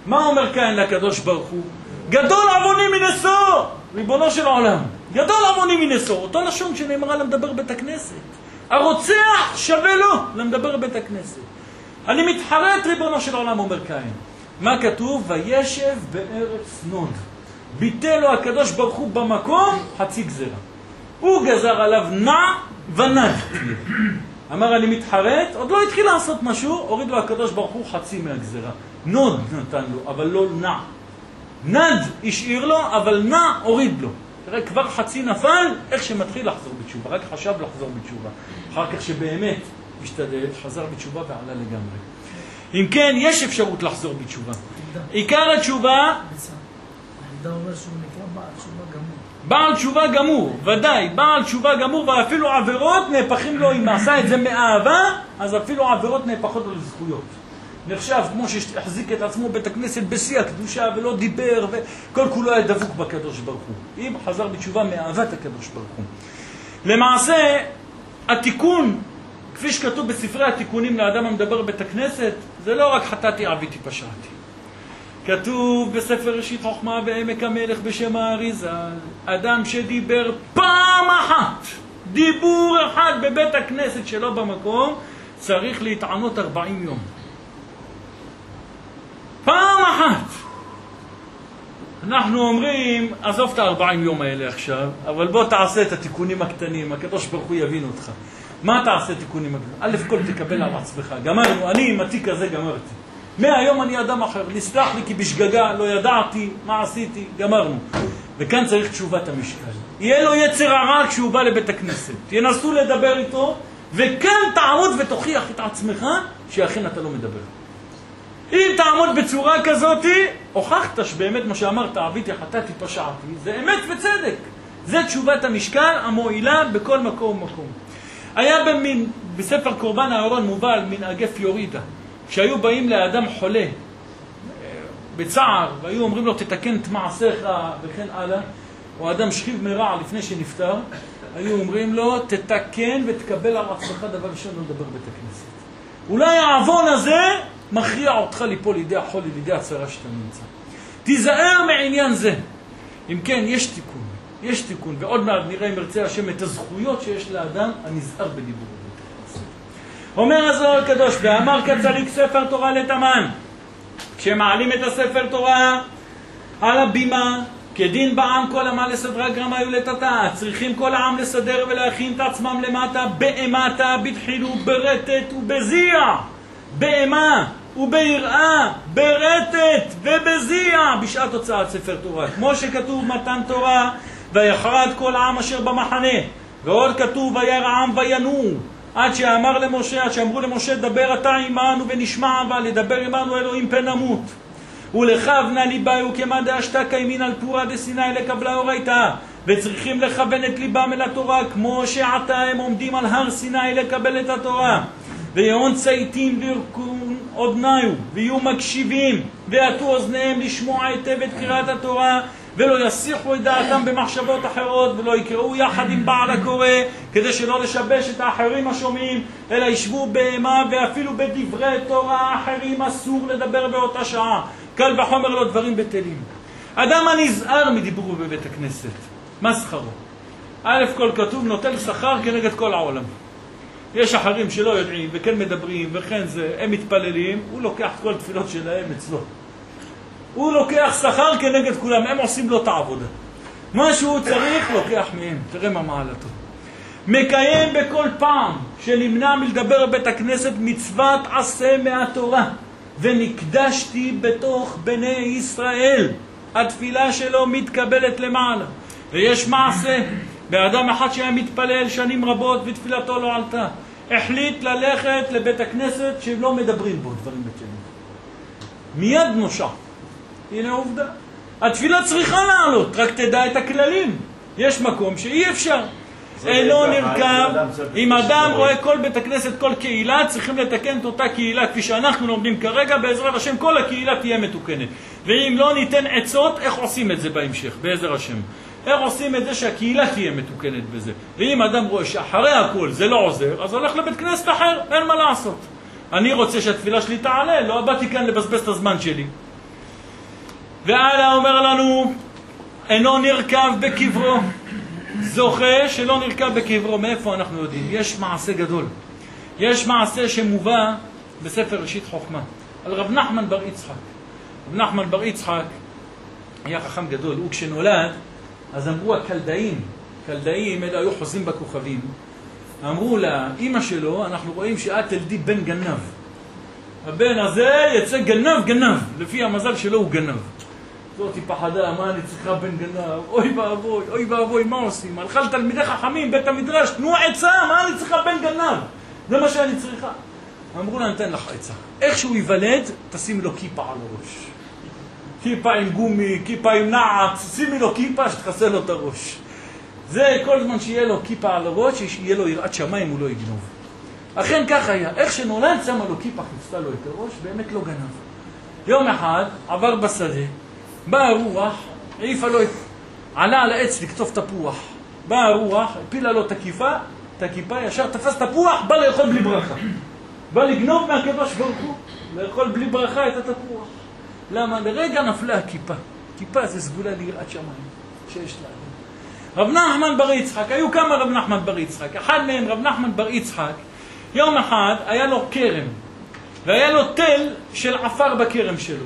מה אומר קין לקדוש ברוך הוא? גדול עווני מנשוא, ריבונו של העולם. גדול עווני מנשוא, אותו לשון שנאמרה למדבר בית הכנסת. הרוצח שווה לו למדבר בית הכנסת. אני מתחרט, ריבונו של העולם, אומר קין. מה כתוב? וישב בארץ נוד. ביטל לו הקדוש ברוך הוא במקום חצי גזרה. הוא גזר עליו נע ונד. אמר אני מתחרט, עוד לא התחיל לעשות משהו, הוריד לו הקדוש ברוך הוא חצי מהגזרה. נוד נתן לו, אבל לא נע. נד השאיר לו, אבל נע הוריד לו. תראה, כבר חצי נפל, איך שמתחיל לחזור בתשובה. רק חשב לחזור בתשובה. אחר כך שבאמת השתדל, חזר בתשובה ועלה לגמרי. אם כן, יש אפשרות לחזור בתשובה. עיקר התשובה... אתה אומר שהוא נקרא בעל תשובה גמור. בעל תשובה גמור, ודאי, בעל תשובה גמור, ואפילו עבירות נהפכים לו, אם עשה את זה מאהבה, אז אפילו עבירות נהפכות לו לזכויות. נחשב כמו שהחזיק את עצמו בית הכנסת בשיא הקדושה ולא דיבר וכל כולו היה דבוק בקדוש ברוך הוא. אם חזר בתשובה מאהבת הקדוש ברוך הוא. למעשה, התיקון, כפי שכתוב בספרי התיקונים לאדם המדבר בית הכנסת, זה לא רק חטאתי עוויתי פשעתי. כתוב בספר ראשית חוכמה בעמק המלך בשם האריזה, אדם שדיבר פעם אחת, דיבור אחד בבית הכנסת שלו במקום, צריך להתענות 40 יום. פעם אחת. אנחנו אומרים, עזוב את 40 יום האלה עכשיו, אבל בוא תעשה את התיקונים הקטנים, הקדוש ברוך הוא יבין אותך. מה תעשה תיקונים הקטנים? א' כל תקבל על עצמך. גמרנו, אני עם התיק הזה גמרתי. מהיום אני אדם אחר, נסלח לי כי בשגגה, לא ידעתי מה עשיתי, גמרנו. וכאן צריך תשובת המשקל. יהיה לו יצר הרע כשהוא בא לבית הכנסת. ינסו לדבר איתו, וכאן תעמוד ותוכיח את עצמך שאכן אתה לא מדבר. אם תעמוד בצורה כזאת, הוכחת שבאמת מה שאמרת, עוויתי, חטאתי, פשעתי, זה אמת וצדק. זה תשובת המשקל המועילה בכל מקום ומקום. היה בספר קורבן הארון מובל מנהגי פיורידה. כשהיו באים לאדם חולה, בצער, והיו אומרים לו תתקן את מעשיך וכן הלאה, או אדם שכיב מרע לפני שנפטר, היו אומרים לו תתקן ותקבל על עצמך דבר ראשון לא לדבר בית הכנסת. אולי העוון הזה מכריע אותך ליפול לידי החול, לידי הצרה שאתה נמצא. תיזהר מעניין זה. אם כן, יש תיקון. יש תיקון, ועוד מעט נראה אם ירצה השם את הזכויות שיש לאדם הנזהר בדיבור. אומר הזוהר הקדוש, ואמר כצדיק ספר תורה לתמן, כשמעלים את הספר תורה על הבימה, כדין בעם כל עמה לסדרה גרמה יולטתה, צריכים כל העם לסדר ולהכין את עצמם למטה, באמתה, בתחילו, ברטט ובזיע, באמה וביראה, ברטט ובזיע, בשעת הוצאת ספר תורה. כמו שכתוב מתן תורה, ויחרד כל העם אשר במחנה, ועוד כתוב וירא העם וינועו, עד שאמר למשה, עד שאמרו למשה, דבר אתה עמנו ונשמע, אבל לדבר עמנו אלוהים פן נמות. ולכוונה ליבאו כמה דאשתקה ימין על פורה דסיני לקבלה אורייתה, וצריכים לכוון את ליבם אל התורה, כמו שעתה הם עומדים על הר סיני לקבל את התורה. ויהון צייתים וירכון אוזניו, ויהיו מקשיבים, ויעטו אוזניהם לשמוע היטב את קריאת התורה, ולא יסיחו את דעתם במחשבות אחרות, ולא יקראו יחד עם בעל הקורא, כדי שלא לשבש את האחרים השומעים, אלא ישבו בהמה, ואפילו בדברי תורה אחרים אסור לדבר באותה שעה. קל וחומר לו דברים בטלים. אדם הנזהר מדיבורו בבית הכנסת, מה שכרו? א' כל כתוב נוטל שכר כנגד כל העולם. יש אחרים שלא יודעים וכן מדברים וכן זה, הם מתפללים, הוא לוקח את כל תפילות שלהם אצלו. הוא לוקח שכר כנגד כולם, הם עושים לו את העבודה. מה שהוא צריך לוקח מהם, תראה מה מעלתו. מקיים בכל פעם שנמנע מלדבר בבית הכנסת מצוות עשה מהתורה, ונקדשתי בתוך בני ישראל. התפילה שלו מתקבלת למעלה. ויש מעשה, באדם אחד שהיה מתפלל שנים רבות ותפילתו לא עלתה. החליט ללכת לבית הכנסת שלא מדברים בו דברים בטלים. מיד נושע. הנה עובדה. התפילה צריכה לעלות, רק תדע את הכללים. יש מקום שאי אפשר. אינו נרכב. אם אדם רואה כל בית הכנסת, כל קהילה, צריכים לתקן את אותה קהילה כפי שאנחנו לומדים כרגע, בעזרת השם כל הקהילה תהיה מתוקנת. ואם לא ניתן עצות, איך עושים את זה בהמשך, בעזרת השם? איך עושים את זה שהקהילה תהיה מתוקנת בזה? ואם אדם רואה שאחרי הכל זה לא עוזר, אז הולך לבית כנסת אחר, אין מה לעשות. אני רוצה שהתפילה שלי תעלה, לא באתי כאן לבזבז את הזמן שלי. והלאה אומר לנו, אינו נרכב בקברו. זוכה שלא נרכב בקברו. מאיפה אנחנו יודעים? יש מעשה גדול. יש מעשה שמובא בספר ראשית חוכמה, על רב נחמן בר יצחק. רב נחמן בר יצחק היה חכם גדול. הוא כשנולד, אז אמרו הקלדאים, קלדאים אלה היו חוזים בכוכבים, אמרו לאמא שלו, אנחנו רואים שאת תלדי בן גנב. הבן הזה יצא גנב גנב, לפי המזל שלו הוא גנב. זאת היא פחדה, מה אני צריכה בן גנב? אוי ואבוי, מה עושים? הלכה לתלמידי חכמים, בית המדרש, תנו עצה, מה אני צריכה בן גנב? זה מה שאני צריכה. אמרו לה, נתן לך עצה. איך שהוא ייוולד, תשים לו כיפה על הראש. כיפה עם גומי, כיפה עם נעץ, שימי לו כיפה שתחסה לו את הראש. זה כל זמן שיהיה לו כיפה על הראש, שיהיה לו יראת שמיים, הוא לא יגנוב. אכן כך היה. איך שנולד, שמה לו כיפה, חיפשה לו את הראש, באמת לא גנב. יום אחד עבר בשדה, באה הרוח, העיפה לו, עלה על העץ לקטוף תפוח. באה הרוח, הפילה לו את הכיפה, ישר תפס תפוח, בא לאכול בלי ברכה. בא לגנוב מהקדוש ברוך הוא, לאכול בלי ברכה את התפוח. למה? לרגע נפלה הכיפה. כיפה זה סגולה ליראת שמיים שיש לה. רב נחמן בר יצחק, היו כמה רב נחמן בר יצחק. אחד מהם, רב נחמן בר יצחק, יום אחד היה לו כרם, והיה לו תל של עפר בכרם שלו.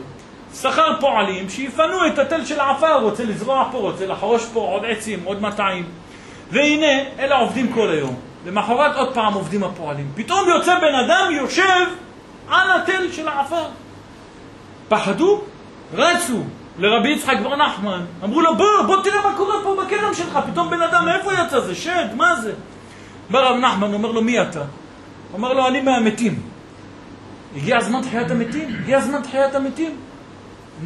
שכר פועלים שיפנו את התל של העפר, רוצה לזרוע פה, רוצה לחרוש פה עוד עצים, עוד מטעים. והנה, אלה עובדים כל היום. למחרת עוד פעם עובדים הפועלים. פתאום יוצא בן אדם, יושב על התל של העפר. פחדו, רצו לרבי יצחק בר נחמן, אמרו לו בוא תראה מה קורה פה בכרם שלך, פתאום בן אדם מאיפה יצא? זה שד, מה זה? בא רב נחמן, אומר לו מי אתה? אומר לו אני מהמתים. הגיע הזמן תחיית המתים? הגיע הזמן תחיית המתים?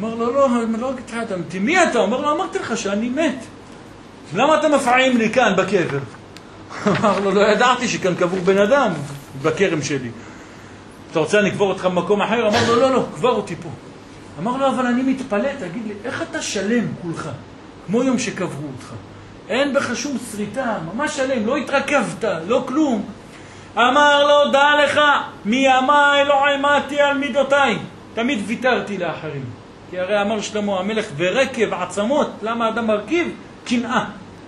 אומר לו לא תחיית המתים, מי אתה? אומר לו אמרתי לך שאני מת, למה אתה מפעים לי כאן בקבר? אמר לו לא ידעתי שכאן קבור בן אדם בכרם שלי, אתה רוצה אני אקבור אותך במקום אחר? אמר לו לא, קבור אותי פה. אמר לו, אבל אני מתפלא, תגיד לי, איך אתה שלם כולך? כמו יום שקברו אותך. אין בך שום שריטה, ממש שלם, לא התרכבת, לא כלום. אמר לו, דע לך, מימיי לא עמדתי על מידותיי. תמיד ויתרתי לאחרים. כי הרי אמר שלמה המלך, ורקב עצמות, למה אדם מרכיב? קנאה,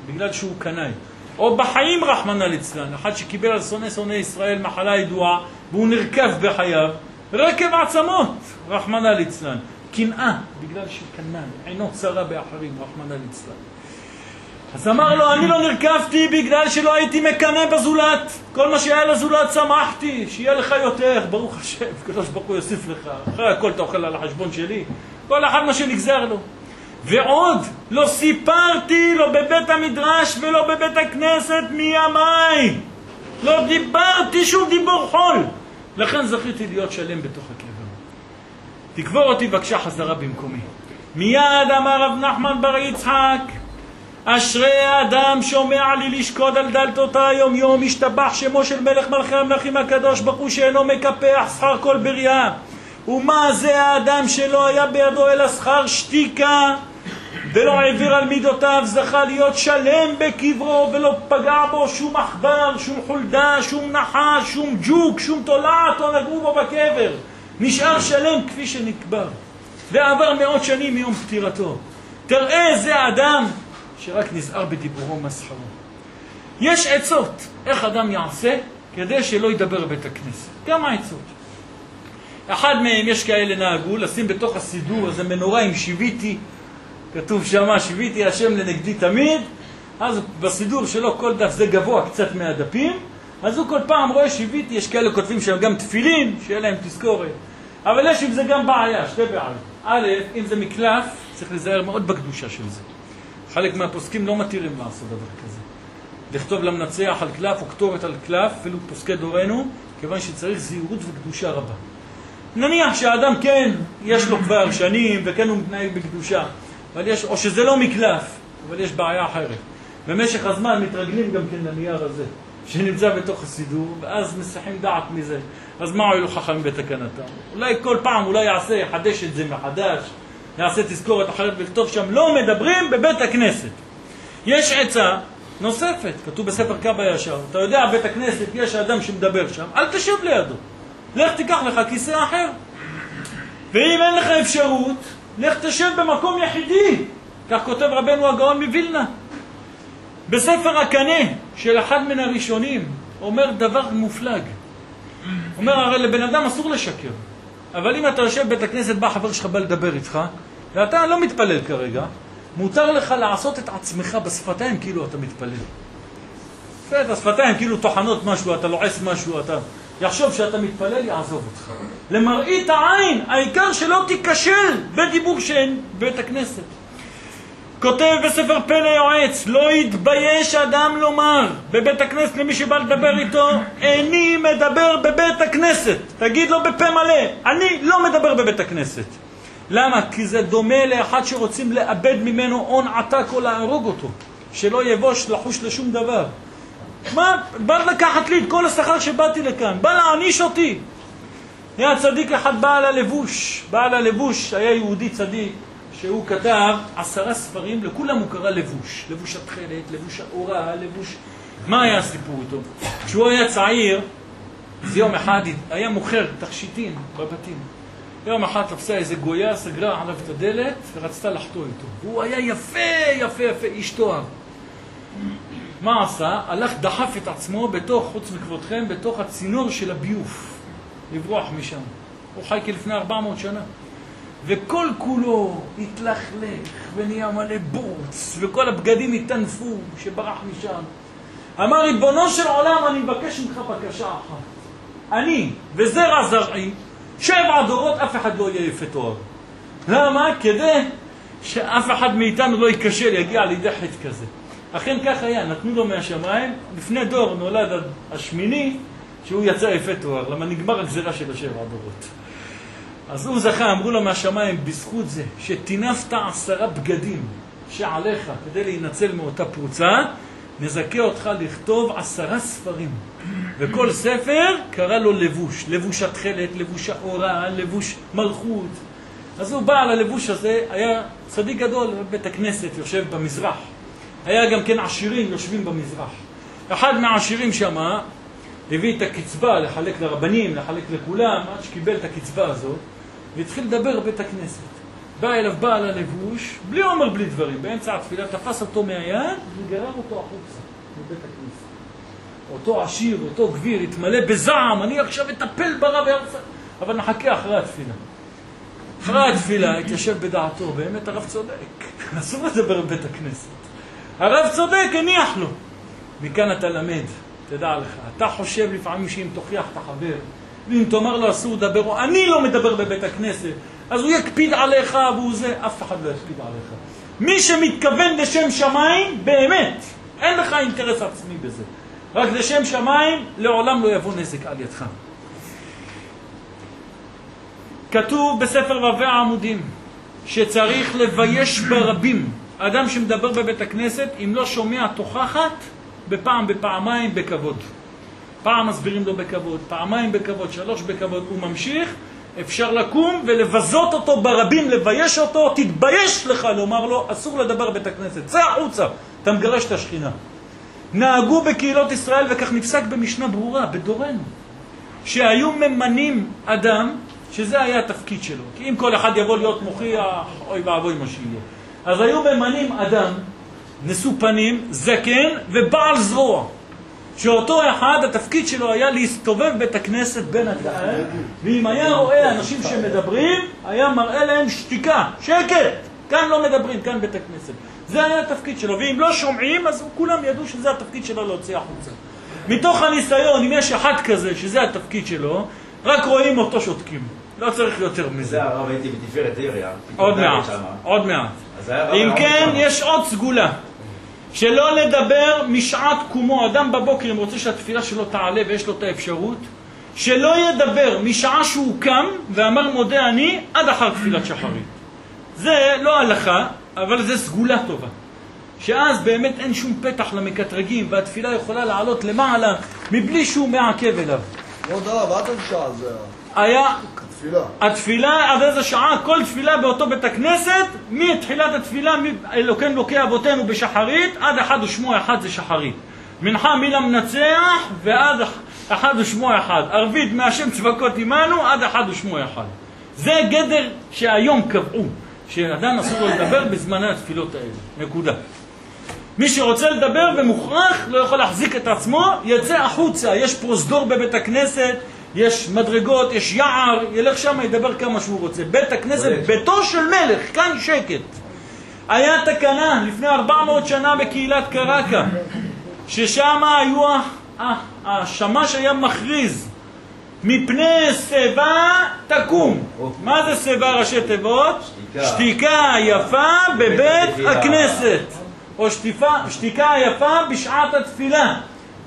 בגלל שהוא קנאי. או בחיים רחמנא ליצלן, אחד שקיבל על שונא ישראל מחלה ידועה, והוא נרכב בחייו, רקב עצמות, רחמנא ליצלן. קנאה, בגלל שקנא, עינו צרה באחרים, רחמנא ליצלן. אז אמר לו, אני לא נרכבתי בגלל שלא הייתי מקנא בזולת. כל מה שהיה לזולת שמחתי, שיהיה לך יותר, ברוך השם, קדוש ברוך הוא יוסיף לך. אחרי הכל אתה אוכל על החשבון שלי, כל אחד מה שנגזר לו. ועוד, לא סיפרתי, לא בבית המדרש ולא בבית הכנסת מימיי. לא דיברתי שום דיבור חול. לכן זכיתי להיות שלם בתוך הקבר. תקבור אותי בבקשה חזרה במקומי. מיד אמר רב נחמן בר יצחק, אשרי האדם שומע לי לשקוד על דלתותיי יום יום, ישתבח שמו של מלך מלכי המלכים הקדוש ברוך הוא שאינו מקפח שכר כל בריאה. ומה זה האדם שלא היה בידו אלא שכר שתיקה ולא העביר על מידותיו, זכה להיות שלם בקברו ולא פגע בו שום עכבר, שום חולדה, שום נחש, שום ג'וק, שום תולעת לא נגעו בו בקבר, נשאר שלם כפי שנקבר, ועבר 100 שנים מיום פטירתו. תראה זה האדם שרק נזהר בדיבורו מסחרו. יש עצות איך אדם יעשה כדי שלא ידבר בבית הכנסת, כמה עצות. אחד מהם, יש כאלה נהגו לשים בתוך הסידור איזה מנורה עם שיביתי, כתוב שמה שיביתי השם לנגדי תמיד. אז בסידור שלו כל דף זה גבוה קצת מהדפים, אז הוא כל פעם רואה שיביתי. יש כאלה כותבים שם גם תפילין שיהיה להם תזכורת, אבל יש עם זה גם בעיה, שתי בעיות. א', אם זה מקלף צריך להיזהר מאוד בקדושה של זה. חלק מהפוסקים לא מתירים לעשות דבר כזה, לכתוב למנצח על קלף או כתורת על קלף, אפילו פוסקי דורנו, כיוון שצריך זהירות וקדושה רבה. נניח שהאדם כן, יש לו כבר שנים וכן הוא מתנהג בקדושה, אבל יש, או שזה לא מקלף, אבל יש בעיה אחרת. במשך הזמן מתרגלים גם כן לנייר הזה, שנמצא בתוך הסידור, ואז מסיחים דעת מזה. אז מה הועילו חכמים בתקנתם? אולי כל פעם, אולי יחדש את זה מחדש, יעשה תזכורת אחרת וכתוב שם, לא מדברים בבית הכנסת. יש עצה נוספת, כתוב בספר קבע ישר, אתה יודע, בית הכנסת יש אדם שמדבר שם, אל תשב לידו, לך תיקח לך כיסא אחר. ואם אין לך אפשרות, לך תשב במקום יחידי, כך כותב רבנו הגאון מווילנה. בספר הקנה של אחד מן הראשונים, אומר דבר מופלג. אומר, הרי לבן אדם אסור לשקר, אבל אם אתה יושב בבית הכנסת, בא חבר שלך בא לדבר איתך, ואתה לא מתפלל כרגע, מותר לך לעשות את עצמך בשפתיים כאילו אתה מתפלל. את השפתיים כאילו תוחנות משהו, אתה לועס משהו, אתה יחשוב שאתה מתפלל, יעזוב אותך. למראית העין, העיקר שלא תיכשל בדיבור שאין בבית הכנסת. כותב בספר פלא יועץ, לא יתבייש אדם לומר בבית הכנסת למי שבא לדבר איתו, איני מדבר בבית הכנסת. תגיד לו בפה מלא, אני לא מדבר בבית הכנסת. למה? כי זה דומה לאחד שרוצים לאבד ממנו הון עתק או להרוג אותו, שלא יבוש לחוש לשום דבר. מה? בא לקחת לי את כל השכר שבאתי לכאן, בא להעניש אותי. היה צדיק אחד בעל הלבוש, היה יהודי צדיק, שהוא כתב 10 ספרים, לכולם הוא קרא לבוש. לבוש התחלת, לבוש האורה, לבוש... מה היה הסיפור איתו? כשהוא היה צעיר, אז יום אחד היה מוכר תכשיטים בבתים. יום אחד תפסה איזה גויה, סגרה עליו את הדלת ורצתה לחתוא איתו. הוא היה יפה, איש תואר. מה עשה? הלך דחף את עצמו בתוך, חוץ מכבודכם, בתוך הצינור של הביוף. לברוח משם. הוא חי כלפני 400 שנה. וכל כולו התלכלך ונהיה מלא בוץ, וכל הבגדים התענפו שברח משם. אמר, ריבונו של עולם, אני מבקש ממך בקשה אחת. אני וזרע זרעי, 7 דורות אף אחד לא יהיה יפה תואר. למה? כדי שאף אחד מאיתנו לא ייכשל, יגיע לידי חטא כזה. אכן כך היה, נתנו לו מהשמיים, לפני דור נולד השמיני, שהוא יצא יפה תואר, למה נגמר הגזירה של 7 דורות. אז הוא זכה, אמרו לו מהשמיים, בזכות זה שתינפת 10 בגדים שעליך כדי להינצל מאותה פרוצה, נזכה אותך לכתוב 10 ספרים. וכל ספר קרא לו לבוש, לבוש התחלת, לבוש האורה, לבוש מלכות. אז הוא בא על הלבוש הזה, היה צדיק גדול בבית הכנסת, יושב במזרח. היה גם כן עשירים יושבים במזרח. אחד מהעשירים שמה הביא את הקצבה לחלק לרבנים, לחלק לכולם, עד שקיבל את הקצבה הזאת, והתחיל לדבר בבית הכנסת. בא אליו בעל הלבוש, בלי אומר בלי דברים, באמצע התפילה תפס אותו מהיד וגרר אותו החוצה מבית הכנסת. אותו עשיר, אותו גביר, התמלא בזעם, אני עכשיו אטפל ברב ארצה, אבל נחכה אחרי התפילה. אחרי התפילה התיישב בדעתו, באמת הרב צודק, אסור לדבר בבית הכנסת. הרב צודק, הניח לו. מכאן אתה למד, תדע לך, אתה חושב לפעמים שאם תוכיח את החבר, ואם תאמר לו אסור לדבר, אני לא מדבר בבית הכנסת, אז הוא יקפיד עליך, והוא זה, אף אחד לא יקפיד עליך. מי שמתכוון לשם שמיים, באמת, אין לך אינטרס עצמי בזה. רק לשם שמיים, לעולם לא יבוא נזק על ידך. כתוב בספר רבי העמודים, שצריך לבייש ברבים. אדם שמדבר בבית הכנסת, אם לא שומע תוכחת, בפעמיים בכבוד. פעם מסבירים לו בכבוד, פעמיים בכבוד, 3 בכבוד, הוא ממשיך, אפשר לקום ולבזות אותו ברבים, לבייש אותו, תתבייש לך, לומר לו, אסור לדבר בבית הכנסת, צא החוצה, אתה מגרש את השכינה. נהגו בקהילות ישראל, וכך נפסק במשנה ברורה, בדורנו, שהיו ממנים אדם, שזה היה התפקיד שלו. כי אם כל אחד יבוא להיות מוכיח, אוי ואבוי מה שיהיה. אז היו ממנים אדם, נשוא פנים, זקן ובעל זרוע. שאותו אחד, התפקיד שלו היה להסתובב בית הכנסת בין הקהל, ואם היה רואה אנשים שמדברים, היה מראה להם שתיקה, שקט, כאן לא מדברים, כאן בית הכנסת. זה היה התפקיד שלו, ואם לא שומעים, אז כולם ידעו שזה התפקיד שלו להוציא החוצה. מתוך הניסיון, אם יש אחד כזה שזה התפקיד שלו, רק רואים אותו שותקים. לא צריך יותר מזה. זה הרב הייתי בתפארת עירייה. עוד מעט. אם כן, יש עוד סגולה. שלא לדבר משעת קומו. אדם בבוקר, אם רוצה שהתפילה שלו תעלה ויש לו את האפשרות, שלא ידבר משעה שהוא קם ואמר מודה אני עד אחר תפילת שחרית. זה לא הלכה, אבל זה סגולה טובה. שאז באמת אין שום פתח למקטרגים, והתפילה יכולה לעלות למעלה מבלי שהוא מעכב אליו. כבוד הרב, עד איזה שעה זה היה התפילה? התפילה עד איזה שעה, כל תפילה באותו בית הכנסת, מתחילת התפילה, אלוקינו אלוקי אבותינו בשחרית, עד אחד ושמו אחד זה שחרית. מנחה מילה מנצח, ועד אחד ושמו אחד. ערבית מהשם צבקות עמנו, עד אחד ושמו אחד. זה גדר שהיום קבעו, שאדם אסור לו לדבר בזמני התפילות האלה. נקודה. מי שרוצה לדבר ומוכרח, לא יכול להחזיק את עצמו, יצא החוצה. יש פרוזדור בבית הכנסת, יש מדרגות, יש יער, ילך שם, ידבר כמה שהוא רוצה. בית הכנסת, ביתו של מלך, כאן שקט. היה תקנה לפני 400 שנה בקהילת קרקה, ששם היו, השמש היה מכריז, מפני שיבה תקום. מה זה שיבה ראשי תיבות? שתיקה יפה בבית הכנסת. או שתיקה יפה בשעת התפילה.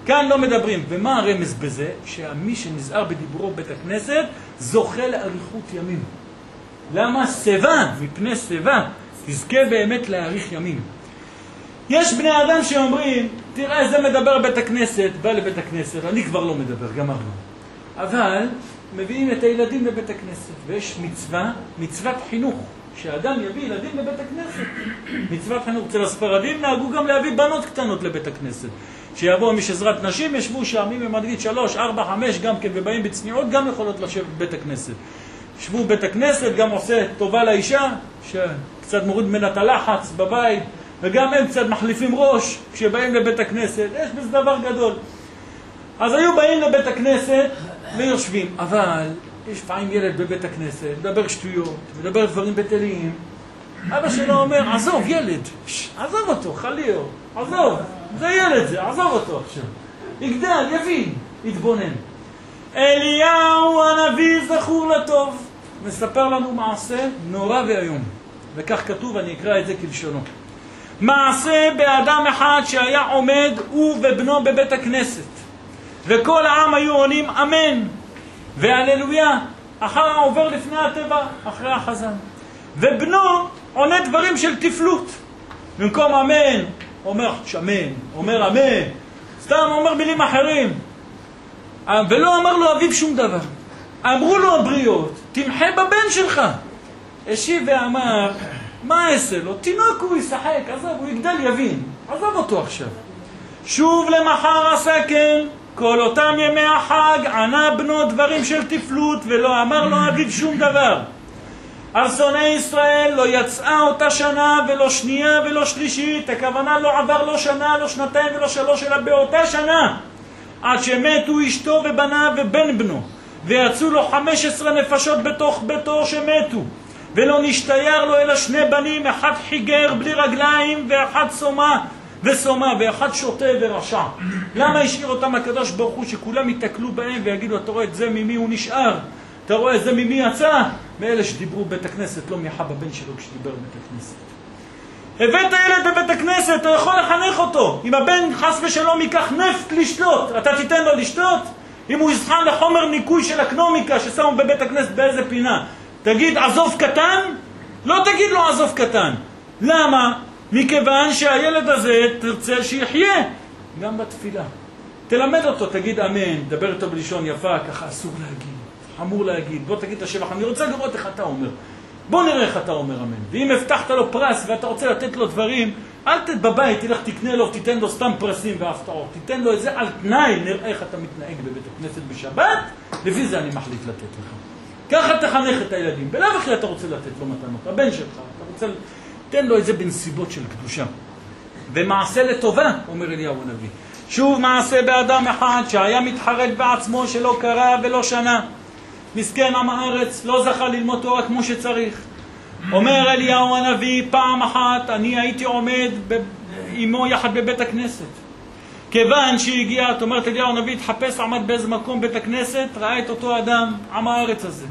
כאן לא מדברים. ומה הרמז בזה? שמי שנזהר בדיבורו בית הכנסת זוכה לאריכות ימים. למה? שיבה, מפני שיבה, תזכה באמת להאריך ימים. יש בני אדם שאומרים, תראה זה מדבר בית הכנסת, בא לבית הכנסת, אני כבר לא מדבר, גמרנו. אבל מביאים את הילדים לבית הכנסת, ויש מצווה, מצוות חינוך, שהאדם יביא ילדים לבית הכנסת. מצוות חינוך. אצל הספרדים נהגו גם להביא בנות קטנות לבית הכנסת. שיבואו משעזרת נשים, ישבו שם, אם הם נגיד 3, 4, 5 גם כן, ובאים בצניעות, גם יכולות לשבת בבית הכנסת. ישבו בבית הכנסת, גם עושה טובה לאישה, שקצת מוריד ממנה את הלחץ בבית, וגם הם קצת מחליפים ראש כשבאים לבית הכנסת. יש בזה דבר גדול. אז היו באים לבית הכנסת ויושבים, אבל יש פעמים ילד בבית הכנסת, מדבר שטויות, מדבר דברים בטליים. אבא שלו אומר, עזוב ילד, עזוב אותו, חליאור, עזוב, זה ילד זה, עזוב אותו עכשיו. יגדל, יבין, יתבונן. אליהו הנביא זכור לטוב, מספר לנו מעשה נורא ואיום. וכך כתוב, אני אקרא את זה כלשונו. מעשה באדם אחד שהיה עומד הוא ובנו בבית הכנסת, וכל העם היו עונים אמן והללויה, אחר העובר לפני הטבע, אחרי החזן. ובנו עונה דברים של תפלות. במקום אמן, אומר שמן, אומר אמן, סתם אומר מילים אחרים. ולא אמר לו אביו שום דבר. אמרו לו הבריות, תמחה בבן שלך. השיב ואמר, מה אעשה לו? תינוק הוא ישחק, עזוב, הוא יגדל יבין. עזוב אותו עכשיו. שוב למחר עשה כן, כל אותם ימי החג ענה בנו דברים של תפלות, ולא אמר לו אביו שום דבר. על שונאי ישראל לא יצאה אותה שנה ולא שנייה ולא שלישית, הכוונה לא עבר לא שנה, לא שנתיים ולא 3, אלא באותה שנה, עד שמתו אשתו ובניו ובן בנו, ויצאו לו 15 נפשות בתוך ביתו שמתו, ולא נשתייר לו אלא 2 בנים, אחד חיגר בלי רגליים ואחד סומה ואחד שוטה ורשע. למה השאיר אותם הקדוש ברוך הוא שכולם יתקלו בהם ויגידו, אתה רואה את זה ממי הוא נשאר, אתה רואה את זה ממי יצא? מאלה שדיברו בית הכנסת, לא מיחה בבן שלו כשדיבר בית הכנסת. הבאת ילד בבית הכנסת, אתה יכול לחנך אותו. אם הבן חס ושלום ייקח נפט לשתות, אתה תיתן לו לשתות? אם הוא יזכן לחומר ניקוי של הקנומיקה ששמו בבית הכנסת באיזה פינה, תגיד עזוב קטן? לא תגיד לו עזוב קטן. למה? מכיוון שהילד הזה תרצה שיחיה גם בתפילה. תלמד אותו, תגיד אמן, דבר איתו בלשון יפה, ככה אסור להגיד, חמור להגיד. בוא תגיד את השבח, אני רוצה לראות איך אתה אומר. בוא נראה איך אתה אומר אמן. ואם הבטחת לו פרס ואתה רוצה לתת לו דברים, אל תת בבית, תלך תקנה לו, תיתן לו סתם פרסים והפתעות. תיתן לו את זה על תנאי, נראה איך אתה מתנהג בבית הכנסת בשבת, לפי זה אני מחליט לתת לך. ככה תחנך את הילדים. בלב אחרי אתה רוצה לתת לו מתנות, הבן שלך, אתה רוצה... תן לו את זה בנסיבות של קדושה. ומעשה לטובה, אומר אליהו הנביא. שוב מעשה באדם אחד שהיה מתחרט בעצמו שלא קרא ולא שנה. מסכן עם הארץ, לא זכה ללמוד תורה כמו שצריך. אומר אליהו הנביא, פעם אחת אני הייתי עומד עמו יחד בבית הכנסת. כיוון שהגיע, את אומרת אליהו הנביא, התחפש, עמד באיזה מקום בית הכנסת, ראה את אותו אדם, עם הארץ הזה.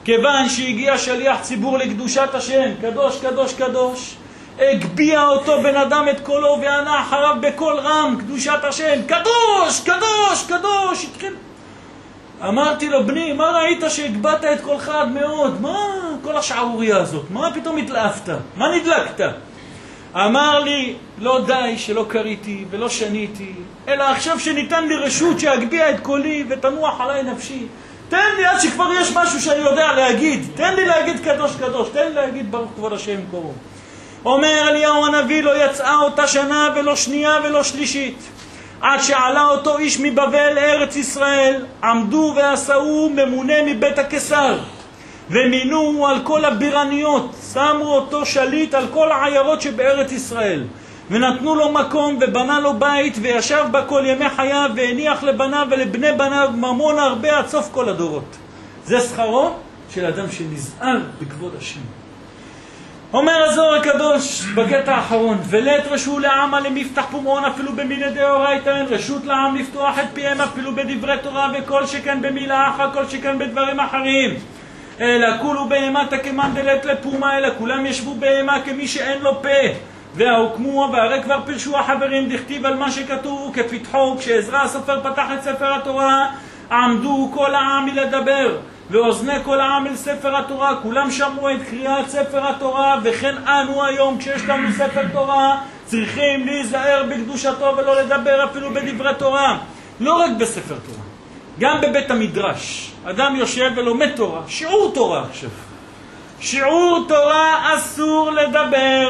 כיוון שהגיע שליח ציבור לקדושת השם, קדוש קדוש קדוש, הגביע אותו בן אדם את קולו וענה אחריו בקול רם, קדושת השם, קדוש קדוש קדוש. התחיל. אמרתי לו, בני, מה ראית שהגבעת את קולך עד מאוד? מה כל השערוריה הזאת? מה פתאום התלהפת? מה נדלקת? אמר לי, לא די שלא קריתי ולא שניתי, אלא עכשיו שניתן לי רשות שאגביע את קולי ותנוח עליי נפשי. תן לי עד שכבר יש משהו שאני יודע להגיד. תן לי להגיד קדוש קדוש, תן לי להגיד ברוך כבוד השם קורו. אומר אליהו הנביא, לא יצאה אותה שנה ולא שנייה ולא שלישית, עד שעלה אותו איש מבבל לארץ ישראל, עמדו ועשאו ממונה מבית הקיסר, ומינו על כל הבירניות, שמו אותו שליט על כל העיירות שבארץ ישראל, ונתנו לו מקום ובנה לו בית, וישב בה כל ימי חייו, והניח לבניו ולבני בניו ממון הרבה עד סוף כל הדורות. זה שכרו של אדם שנזהר בכבוד השם. אומר הזוהר הקדוש בקטע האחרון, ולית רשו לעמה למפתח פומרון אפילו במיני דאורייתא, אין רשות לעם לפתוח את פיהם אפילו בדברי תורה, וכל שכן במילה אחת, כל שכן בדברים אחרים. אלא כולו בהמתה כמאן דלית לפומה, אלא כולם ישבו בהמה כמי שאין לו פה. והוקמו, והרי כבר פרשו החברים, דכתיב על מה שכתוב כפתחו, כשעזרא הסופר פתח את ספר התורה, עמדו כל העם מלדבר, ואוזני כל העם אל ספר התורה, כולם שמעו את קריאת ספר התורה, וכן אנו היום כשיש לנו ספר תורה, צריכים להיזהר בקדושתו ולא לדבר אפילו בדברי תורה. לא רק בספר תורה, גם בבית המדרש. אדם יושב ולומד תורה, שיעור תורה עכשיו. שיעור תורה אסור לדבר.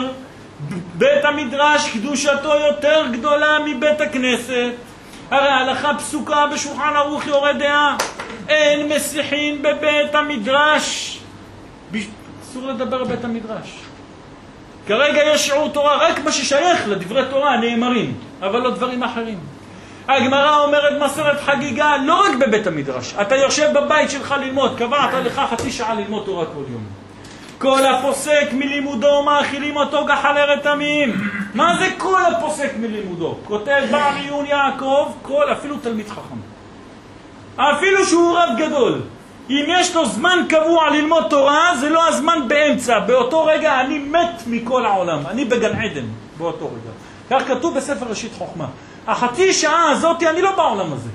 בית המדרש קדושתו יותר גדולה מבית הכנסת. הרי ההלכה פסוקה בשולחן ערוך יורה דעה, אין מסיחין בבית המדרש. אסור לדבר בבית המדרש. כרגע יש שיעור תורה רק מה ששייך לדברי תורה נאמרים, אבל לא דברים אחרים. הגמרא אומרת מסורת חגיגה לא רק בבית המדרש. אתה יושב בבית שלך ללמוד, קבעת לך חצי שעה ללמוד תורה כל יום. כל הפוסק מלימודו מאכילים אותו גחלי רתמים. מה זה כל הפוסק מלימודו? כותב בעל עיון יעקב, כל אפילו תלמיד חכם, אפילו שהוא רב גדול, אם יש לו זמן קבוע ללמוד תורה, זה לא הזמן באמצע. באותו רגע אני מת מכל העולם, אני בגן עדן באותו רגע. כך כתוב בספר ראשית חוכמה. החצי שעה הזאת אני לא בעולם הזה,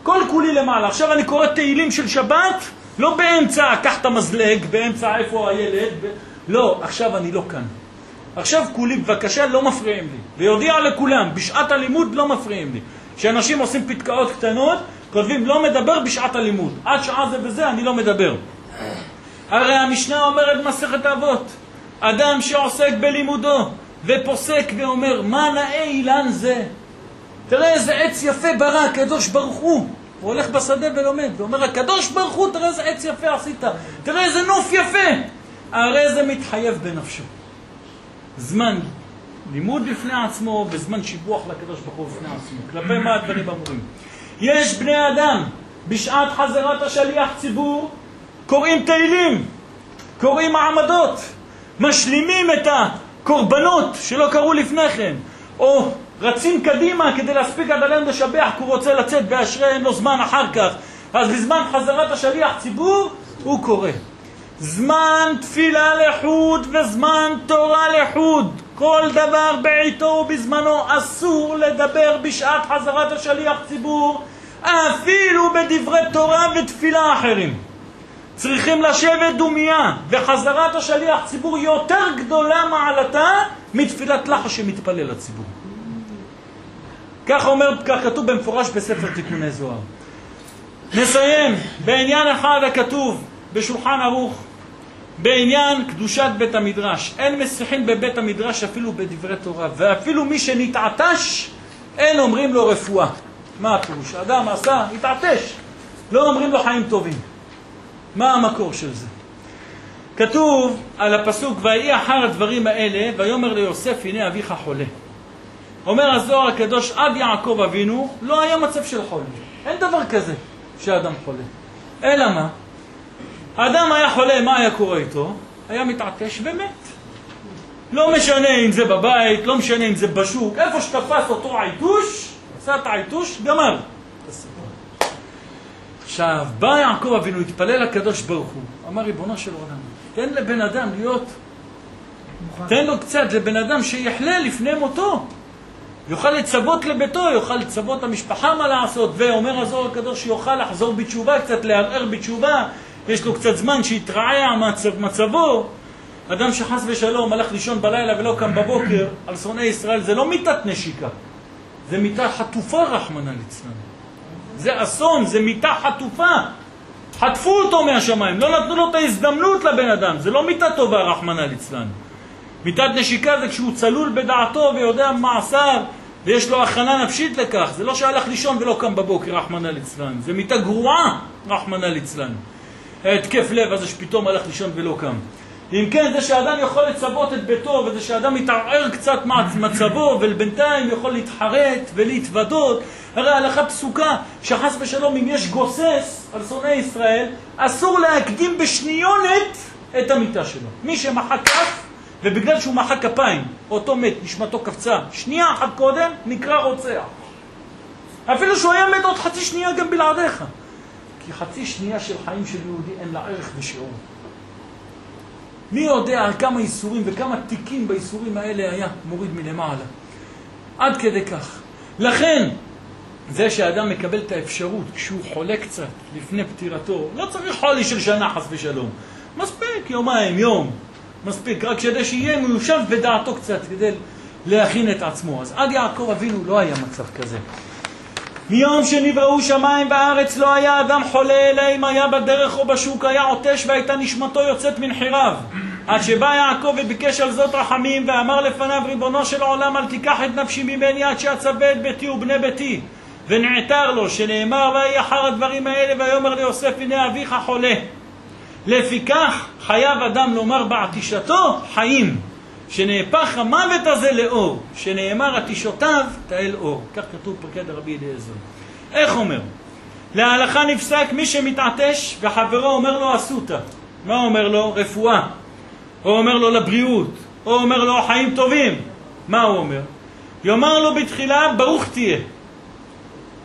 כל כולי למעלה. עכשיו אני קורא תהילים של שבת, לא באמצע, קח את המזלג, באמצע איפה הילד, לא, עכשיו אני לא כאן. עכשיו כולי בבקשה לא מפריעים לי. ויודיע לכולם, בשעת הלימוד לא מפריעים לי. כשאנשים עושים פתקאות קטנות, כותבים לא מדבר בשעת הלימוד. עד שעה זה וזה אני לא מדבר. הרי המשנה אומרת מסכת אבות, אדם שעוסק בלימודו ופוסק ואומר מה נאה אילן זה, תראה איזה עץ יפה ברא הקדוש ברוך הוא. הוא הולך בשדה ולומד, ואומר הקדוש ברוך הוא, תראה איזה עץ יפה עשית, תראה איזה נוף יפה. הרי זה מתחייב בנפשו. זמן לימוד בפני עצמו, וזמן שיבוח לקדוש ברוך הוא בפני עצמו. כלפי מה הדברים אמורים? יש בני אדם, בשעת חזרת השליח ציבור, קוראים תהילים, קוראים מעמדות, משלימים את הקורבנות שלא קראו לפני כן, או רצים קדימה כדי להספיק עד עליהם לשבח, כי הוא רוצה לצאת באשרי, אין לו זמן אחר כך. אז בזמן חזרת השליח ציבור הוא קורא. זמן תפילה לחוד וזמן תורה לחוד, כל דבר בעיתו ובזמנו. אסור לדבר בשעת חזרת השליח ציבור, אפילו בדברי תורה ותפילה אחרים. צריכים לשבת דומיה, וחזרת השליח ציבור יותר גדולה מעלתה מתפילת לחש שמתפלל לציבור. כך כתוב במפורש בספר תיקוני זוהר. נסיים בעניין אחד הכתוב בשולחן ערוך, בעניין קדושת בית המדרש. אין מסיחין בבית המדרש אפילו בדברי תורה, ואפילו מי שנתעטש אין אומרים לו רפואה. מה הפירוש? אדם עשה, התעטש, לא אומרים לו חיים טובים. מה המקור של זה? כתוב על הפסוק, ויהי אחר הדברים האלה, ויאמר ליוסף הנה אביך חולה. אומר הזוהר הקדוש, עד יעקב אבינו לא היה מצב של חולה. אין דבר כזה שאדם חולה. אלא מה? האדם היה חולה, מה היה קורה איתו? היה מתעטש ומת. לא משנה אם זה בבית, לא משנה אם זה בשוק, איפה שתפס אותו עיתוש, עשה את העיתוש, גמר. עכשיו, בא יעקב אבינו, התפלל לקדוש ברוך הוא, אמר ריבונו של עולם, תן לבן אדם להיות, תן לו קצת לבן אדם שיחלה לפני מותו, יוכל לצוות לביתו, יוכל לצוות המשפחה מה לעשות, ואומר הזוהר הקדוש שיוכל לחזור בתשובה, קצת לערער בתשובה, יש לו קצת זמן שיתרעע מצבו. אדם שחס ושלום הלך לישון בלילה ולא קם בבוקר על שונאי ישראל, זה לא מיטת נשיקה, זה מיטה חטופה רחמנא ליצלן. זה אסון, זה מיטה חטופה. חטפו אותו מהשמיים, לא נתנו לו את ההזדמנות לבן אדם, זה לא מיטה טובה רחמנא ליצלן. מיטת נשיקה זה כשהוא צלול בדעתו ויודע מעשיו ויש לו הכנה נפשית לכך. זה לא שהלך לישון ולא קם בבוקר רחמנא ליצלן, זה מיטה גרועה רחמנא ליצלן. התקף לב הזה שפתאום הלך לישון ולא קם. אם כן, זה שאדם יכול לצוות את ביתו וזה שאדם מתערער קצת מצבו ובינתיים יכול להתחרט ולהתוודות. הרי ההלכה פסוקה שחס ושלום אם יש גוסס על שונאי ישראל אסור להקדים בשניונת את המיטה שלו. מי שמחק כף ובגלל שהוא מחק כפיים אותו מת, נשמתו קפצה שנייה אחת קודם, נקרא רוצח. אפילו שהוא היה מת עוד חצי שנייה גם בלעדיך, כי חצי שנייה של חיים של יהודי אין לה ערך בשיעור. מי יודע על כמה איסורים וכמה תיקים באיסורים האלה היה מוריד מלמעלה. עד כדי כך. לכן, זה שאדם מקבל את האפשרות כשהוא חולה קצת לפני פטירתו, לא צריך חולי של שנה חס ושלום. מספיק יומיים, יום. מספיק, רק כדי שיהיה מיושב בדעתו קצת כדי להכין את עצמו. אז עד יעקב אבינו לא היה מצב כזה. מיום שנבראו שמיים בארץ לא היה אדם חולה, אלא אם היה בדרך או בשוק היה עוטש והייתה נשמתו יוצאת מנחיריו. עד שבא יעקב וביקש על זאת רחמים ואמר לפניו ריבונו של העולם אל תיקח את נפשי ממני עד שאצווה את ביתי ובני ביתי. ונעתר לו שנאמר ויהי אחר הדברים האלה ויאמר ליוסף הנה אביך חולה. לפיכך חייב אדם לומר בעתישתו חיים, שנהפך המוות הזה לאור, שנאמר עתישותיו תאל אור. כך כתוב פרקי דרבי אליעזר. איך אומר? להלכה נפסק מי שמתעטש וחברו אומר לו אסותא. מה אומר לו? רפואה. או אומר לו לבריאות. או אומר לו חיים טובים. מה הוא אומר? יאמר לו בתחילה ברוך תהיה.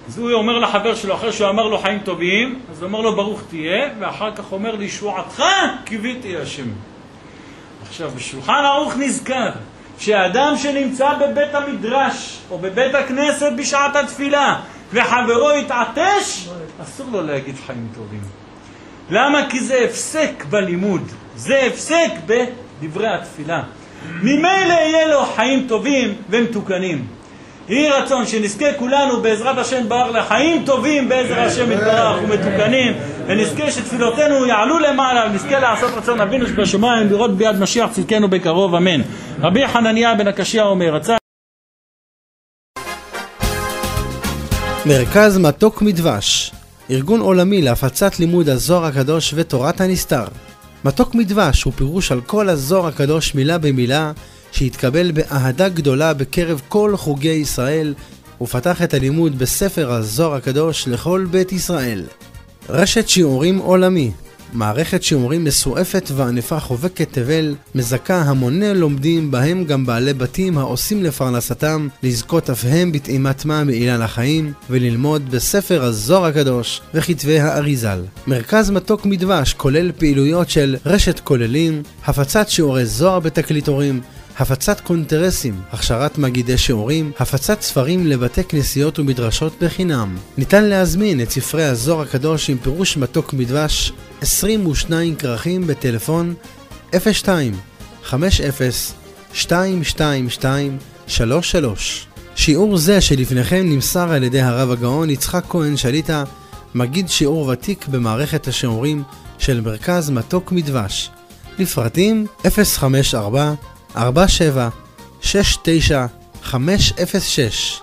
אז הוא אומר לחבר שלו, אחרי שהוא אמר לו חיים טובים, אז הוא אומר לו ברוך תהיה, ואחר כך אומר לישועתך קיוויתי השם. עכשיו, בשולחן ערוך נזכר שאדם שנמצא בבית המדרש או בבית הכנסת בשעת התפילה וחברו יתעטש, אסור לו להגיד חיים טובים. למה? כי זה הפסק בלימוד, זה הפסק בדברי התפילה. ממילא יהיה לו חיים טובים ומתוקנים. יהי רצון שנזכה כולנו בעזרת השם בר לחיים טובים בעזר השם יתברך ומתוקנים, ונזכה שתפילותינו יעלו למעלה ונזכה לעשות רצון אבינו שבשמיים לראות ביד משיח צדקנו בקרוב אמן. רבי חנניה בן הקשיא אומר רצה מרכז מתוק מדבש, ארגון עולמי להפצת לימוד הזוהר הקדוש ותורת הנסתר. מתוק מדבש הוא פירוש על כל הזוהר הקדוש מילה במילה שהתקבל באהדה גדולה בקרב כל חוגי ישראל, ופתח את הלימוד בספר הזוהר הקדוש לכל בית ישראל. רשת שיעורים עולמי, מערכת שיעורים מסועפת וענפה חובקת תבל, מזכה המוני לומדים בהם גם בעלי בתים העושים לפרנסתם, לזכות אף הם בטעימת מה מעילה לחיים, וללמוד בספר הזוהר הקדוש וכתבי האריזל. מרכז מתוק מדבש כולל פעילויות של רשת כוללים, הפצת שיעורי זוהר בתקליטורים, הפצת קונטרסים, הכשרת מגידי שיעורים, הפצת ספרים לבתי כנסיות ומדרשות בחינם. ניתן להזמין את ספרי הזוהר הקדוש עם פירוש מתוק מדבש 22 כרכים בטלפון 02-50-222-33. שיעור זה שלפניכם נמסר על ידי הרב הגאון יצחק כהן שליטה, מגיד שיעור ותיק במערכת השיעורים של מרכז מתוק מדבש. לפרטים 054 47 69 506